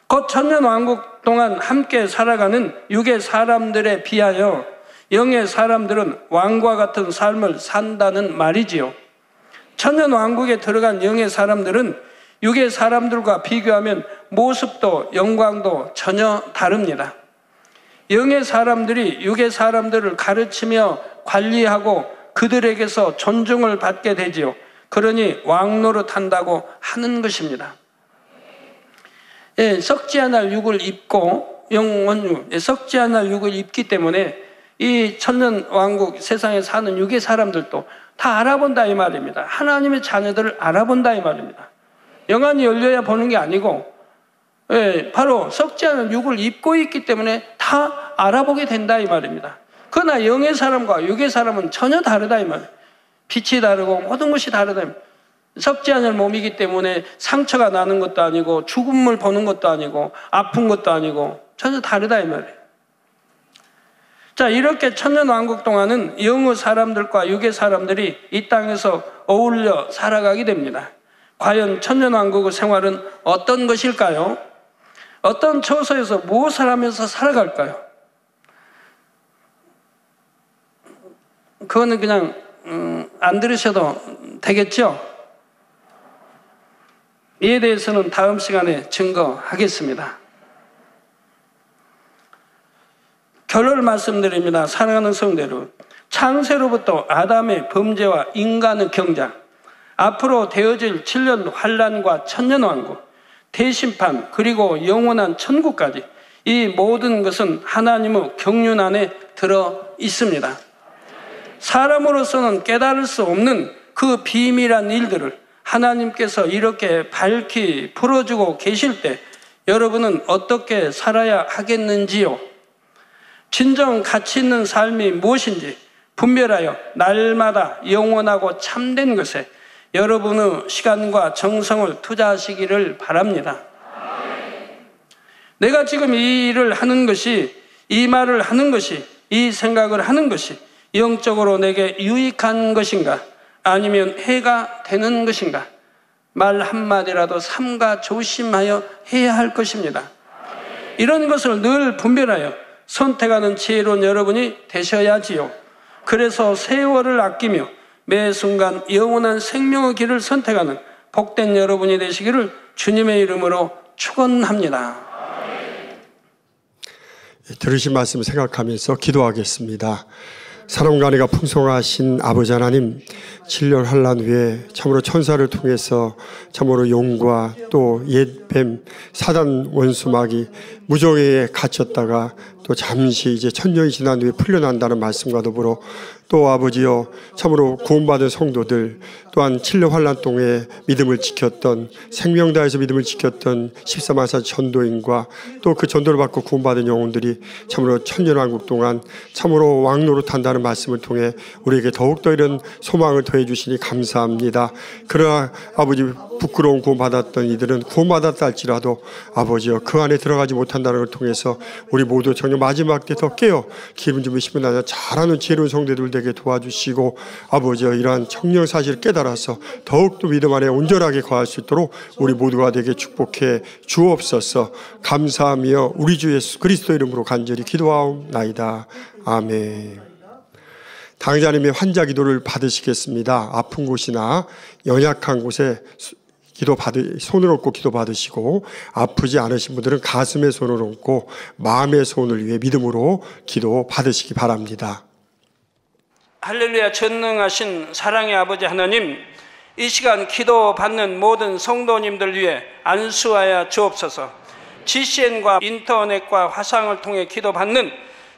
곧 천년 왕국 동안 함께 살아가는 육의 사람들에 비하여 영의 사람들은 왕과 같은 삶을 산다는 말이지요. 천년 왕국에 들어간 영의 사람들은 육의 사람들과 비교하면 모습도 영광도 전혀 다릅니다. 영의 사람들이 육의 사람들을 가르치며 관리하고 그들에게서 존중을 받게 되지요. 그러니 왕노릇한다고 하는 것입니다. 예, 썩지 않을 육을 입고 영원유, 썩지 않을 육을 입기 때문에 이 천년 왕국 세상에 사는 육의 사람들도 다 알아본다 이 말입니다. 하나님의 자녀들을 알아본다 이 말입니다. 영안이 열려야 보는 게 아니고, 예, 바로 썩지 않은 육을 입고 있기 때문에 다 알아보게 된다 이 말입니다. 그러나 영의 사람과 육의 사람은 전혀 다르다 이 말이에요. 빛이 다르고 모든 것이 다르다. 썩지 않을 몸이기 때문에 상처가 나는 것도 아니고 죽음을 보는 것도 아니고 아픈 것도 아니고 전혀 다르다 이 말이에요. 자, 이렇게 천년왕국 동안은 영의 사람들과 육의 사람들이 이 땅에서 어울려 살아가게 됩니다. 과연 천년왕국의 생활은 어떤 것일까요? 어떤 처소에서 무엇을 하면서 살아갈까요? 그거는 그냥 안 들으셔도 되겠죠? 이에 대해서는 다음 시간에 증거하겠습니다. 결론을 말씀드립니다. 사랑하는 성도들, 창세로부터 아담의 범죄와 인간의 경작, 앞으로 되어질 7년 환란과 천년왕국, 대심판, 그리고 영원한 천국까지 이 모든 것은 하나님의 경륜 안에 들어 있습니다. 사람으로서는 깨달을 수 없는 그 비밀한 일들을 하나님께서 이렇게 밝히 풀어주고 계실 때 여러분은 어떻게 살아야 하겠는지요? 진정 가치 있는 삶이 무엇인지 분별하여 날마다 영원하고 참된 것에 여러분의 시간과 정성을 투자하시기를 바랍니다. 내가 지금 이 일을 하는 것이, 이 말을 하는 것이, 이 생각을 하는 것이 영적으로 내게 유익한 것인가? 아니면 해가 되는 것인가? 말 한마디라도 삼가 조심하여 해야 할 것입니다. 이런 것을 늘 분별하여 선택하는 지혜로운 여러분이 되셔야지요. 그래서 세월을 아끼며 매 순간 영원한 생명의 길을 선택하는 복된 여러분이 되시기를 주님의 이름으로 축원합니다. 들으신 말씀 생각하면서 기도하겠습니다. 사랑과 은혜가 풍성하신 아버지 하나님, 7년 환란 후에 참으로 천사를 통해서 참으로 용과 또 옛뱀 사단 원수마귀 무정에 갇혔다가 또 잠시 이제 천년이 지난 후에 풀려난다는 말씀과 더불어 또 아버지여 참으로 구원받은 성도들 또한 7년 환란 동에 믿음을 지켰던 생명 다해서 믿음을 지켰던 14만사 전도인과 또 그 전도를 받고 구원받은 영혼들이 참으로 천년왕국 동안 참으로 왕노릇한다는 말씀을 통해 우리에게 더욱더 이런 소망을 더해 주시니 감사합니다. 그러나 아버지 부끄러운 구원받았던 이들은 구원받았다 할지라도 아버지여 그 안에 들어가지 못한다는 걸 통해서 우리 모두 정녕 마지막 때 더 깨어 기름 좀 부으시면 나냐 잘하는 지혜로운 성도들 되게 도와주시고 아버지여 이러한 청령 사실을 깨달아서 더욱더 믿음 안에 온전하게 거할 수 있도록 우리 모두가 되게 축복해 주옵소서. 감사하며 우리 주 예수 그리스도 이름으로 간절히 기도하옵나이다. 아멘. 당자님의 환자 기도를 받으시겠습니다. 아픈 곳이나 연약한 곳에 손을 얹고 기도 받으시고 아프지 않으신 분들은 가슴에 손을 얹고 마음의 소원을 위해 믿음으로 기도 받으시기 바랍니다. 할렐루야. 전능하신 사랑의 아버지 하나님, 이 시간 기도 받는 모든 성도님들 위해 안수하여 주옵소서. GCN과 인터넷과 화상을 통해 기도 받는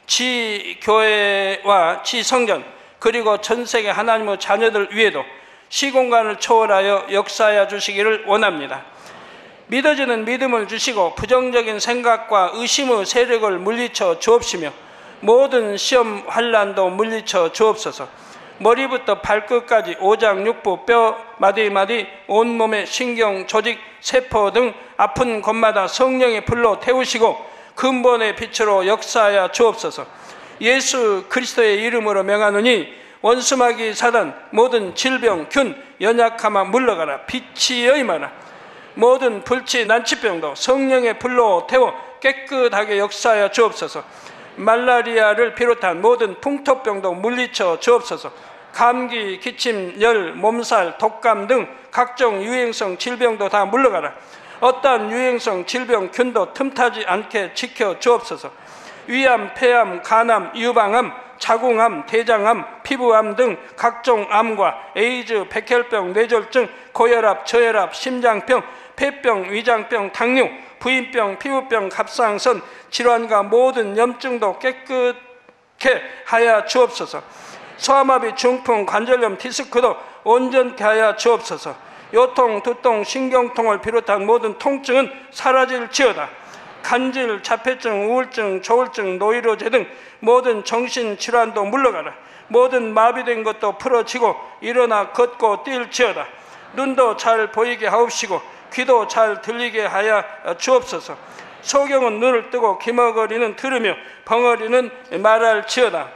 지교회와 지성전 그리고 전세계 하나님의 자녀들 위에도 시공간을 초월하여 역사하여 주시기를 원합니다. 믿어지는 믿음을 주시고 부정적인 생각과 의심의 세력을 물리쳐 주옵시며 모든 시험 환난도 물리쳐 주옵소서. 머리부터 발끝까지 오장 육부 뼈 마디마디 온몸의 신경 조직 세포 등 아픈 곳마다 성령의 불로 태우시고 근본의 빛으로 역사하여 주옵소서. 예수 그리스도의 이름으로 명하노니 원수마귀 사단 모든 질병 균 연약함아 물러가라. 빛이 여임하라. 모든 불치 난치병도 성령의 불로 태워 깨끗하게 역사하여 주옵소서. 말라리아를 비롯한 모든 풍토병도 물리쳐 주옵소서. 감기, 기침, 열, 몸살, 독감 등 각종 유행성 질병도 다 물러가라. 어떠한 유행성 질병 균도 틈타지 않게 지켜 주옵소서. 위암, 폐암, 간암, 유방암, 자궁암, 대장암, 피부암 등 각종 암과 에이즈, 백혈병, 뇌졸중, 고혈압, 저혈압, 심장병, 폐병, 위장병, 당뇨, 부인병, 피부병, 갑상선 질환과 모든 염증도 깨끗게 하여 주옵소서. 소아마비, 중풍, 관절염, 디스크도 온전케 하여 주옵소서. 요통, 두통, 신경통을 비롯한 모든 통증은 사라질지어다. 간질, 자폐증, 우울증, 조울증, 노이로제 등 모든 정신질환도 물러가라. 모든 마비된 것도 풀어지고 일어나 걷고 뛸지어다. 눈도 잘 보이게 하옵시고 귀도 잘 들리게 하여 주옵소서. 소경은 눈을 뜨고 기머거리는 들으며 벙어리는 말할지어다.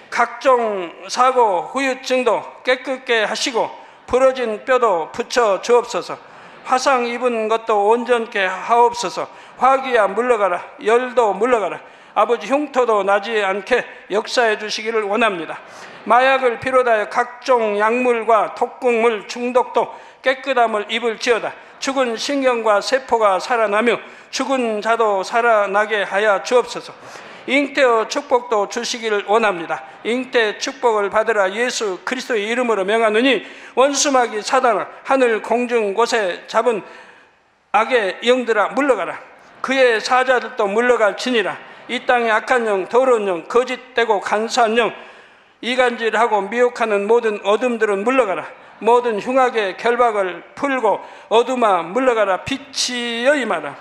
각종 사고, 후유증도 깨끗게 하시고 부러진 뼈도 붙여 주옵소서. 화상 입은 것도 온전케 하옵소서. 화기야 물러가라. 열도 물러가라. 아버지 흉터도 나지 않게 역사해 주시기를 원합니다. 마약을 비롯하여 각종 약물과 독극물 중독도 깨끗함을 입을지어다. 죽은 신경과 세포가 살아나며 죽은 자도 살아나게 하여 주옵소서. 잉태의 축복도 주시기를 원합니다. 잉태 축복을 받으라. 예수 그리스도의 이름으로 명하노니 원수마귀 사단아 하늘 공중 곳에 잡은 악의 영들아 물러가라. 그의 사자들도 물러갈지니라. 이 땅의 악한 영, 더러운 영, 거짓되고 간사한 영, 이간질하고 미혹하는 모든 어둠들은 물러가라. 모든 흉악의 결박을 풀고 어둠아 물러가라. 빛이 여임하라.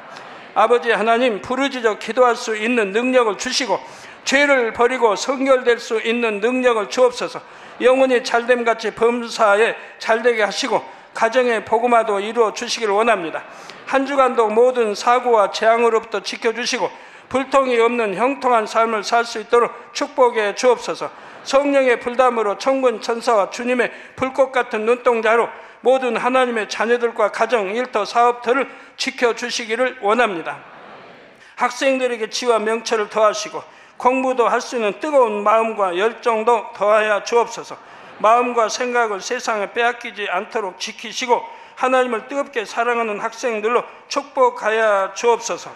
아버지 하나님, 부르짖어 기도할 수 있는 능력을 주시고 죄를 버리고 성결될 수 있는 능력을 주옵소서. 영혼이 잘됨같이 범사에 잘되게 하시고 가정의 복음화도 이루어 주시기를 원합니다. 한 주간도 모든 사고와 재앙으로부터 지켜주시고 불통이 없는 형통한 삶을 살 수 있도록 축복해 주옵소서. 성령의 불담으로 천군 천사와 주님의 불꽃 같은 눈동자로 모든 하나님의 자녀들과 가정, 일터, 사업터를 지켜주시기를 원합니다. 학생들에게 지와 명철을 더하시고 공부도 할 수 있는 뜨거운 마음과 열정도 더하여 주옵소서. 마음과 생각을 세상에 빼앗기지 않도록 지키시고 하나님을 뜨겁게 사랑하는 학생들로 축복하여 주옵소서.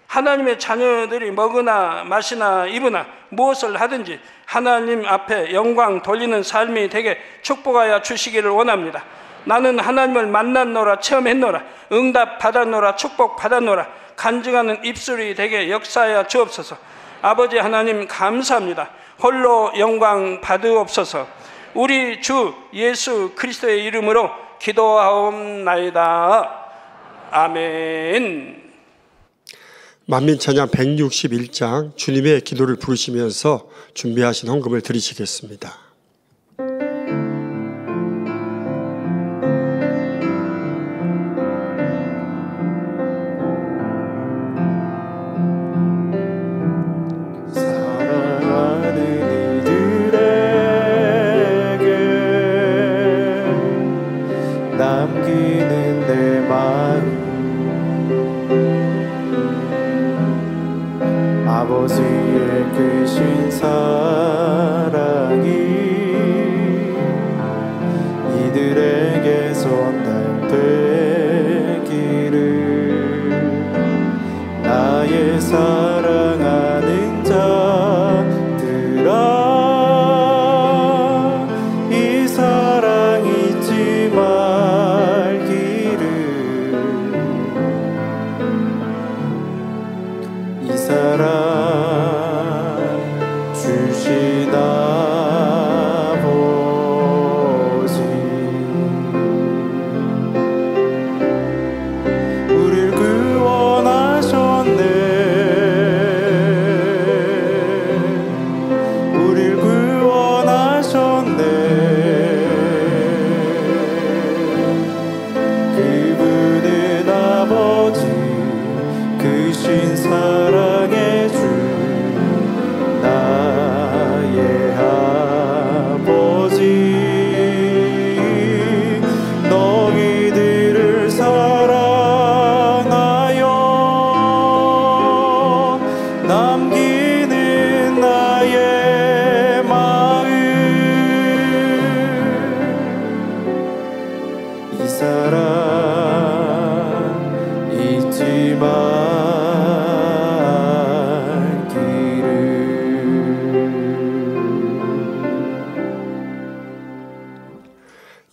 하나님의 자녀들이 먹으나 마시나 입으나 무엇을 하든지 하나님 앞에 영광 돌리는 삶이 되게 축복하여 주시기를 원합니다. 나는 하나님을 만났노라, 체험했노라, 응답 받았노라, 축복 받았노라, 간증하는 입술이 되게 역사하여 주옵소서. 아버지 하나님 감사합니다. 홀로 영광 받으옵소서. 우리 주 예수 그리스도의 이름으로 기도하옵나이다. 아멘. 만민찬양 161장 주님의 기도를 부르시면서 준비하신 헌금을 드리시겠습니다. 사랑하는 이들에게 남기는 내 마음, 아버지의 크신 사랑이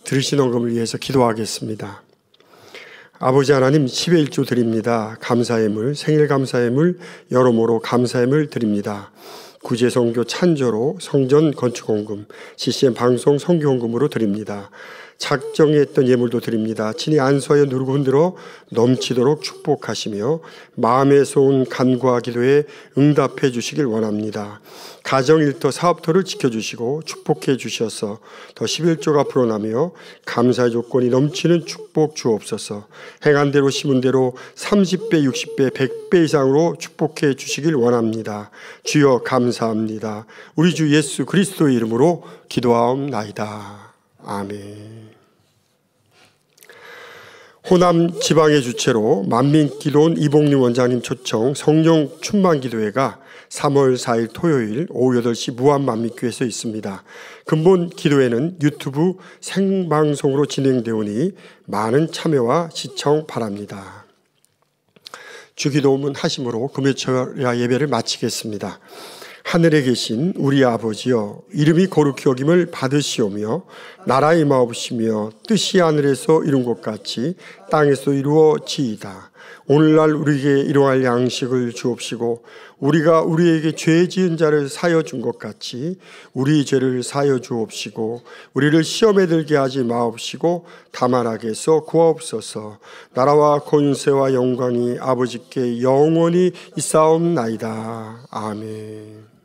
들으신 헌금을 위해서 기도하겠습니다. 아버지 하나님, 10의 1조 드립니다. 감사의물, 생일 감사의물, 여러모로 감사의물 드립니다. 구제선교 찬조로 성전 건축헌금, CCM 방송 선교헌금으로 드립니다. 작정했던 예물도 드립니다. 친히 안수하여 누르고 흔들어 넘치도록 축복하시며 마음에서 온 간구와 기도에 응답해 주시길 원합니다. 가정 일터 사업터를 지켜주시고 축복해 주셔서 더 11조가 불어나며 감사의 조건이 넘치는 축복 주옵소서. 행한 대로 심은 대로 30배, 60배, 100배 이상으로 축복해 주시길 원합니다. 주여 감사합니다. 우리 주 예수 그리스도의 이름으로 기도하옵나이다. 아멘. 호남 지방의 주체로 만민기도원 이봉림 원장님 초청 성령 충만기도회가 3월 4일 토요일 오후 8시 무한만민교회에서 있습니다. 근본 기도회는 유튜브 생방송으로 진행되오니 많은 참여와 시청 바랍니다. 주기도문 하심으로 금요철야 예배를 마치겠습니다. 하늘에 계신 우리 아버지여, 이름이 거룩히 여김을 받으시오며 나라 임하옵시며 뜻이 하늘에서 이룬 것 같이 땅에서 이루어지이다. 오늘날 우리에게 일용할 양식을 주옵시고 우리가 우리에게 죄 지은 자를 사여 준 것 같이 우리 죄를 사여 주옵시고 우리를 시험에 들게 하지 마옵시고 다만 악에서 구하옵소서. 나라와 권세와 영광이 아버지께 영원히 있사옵나이다. 아멘.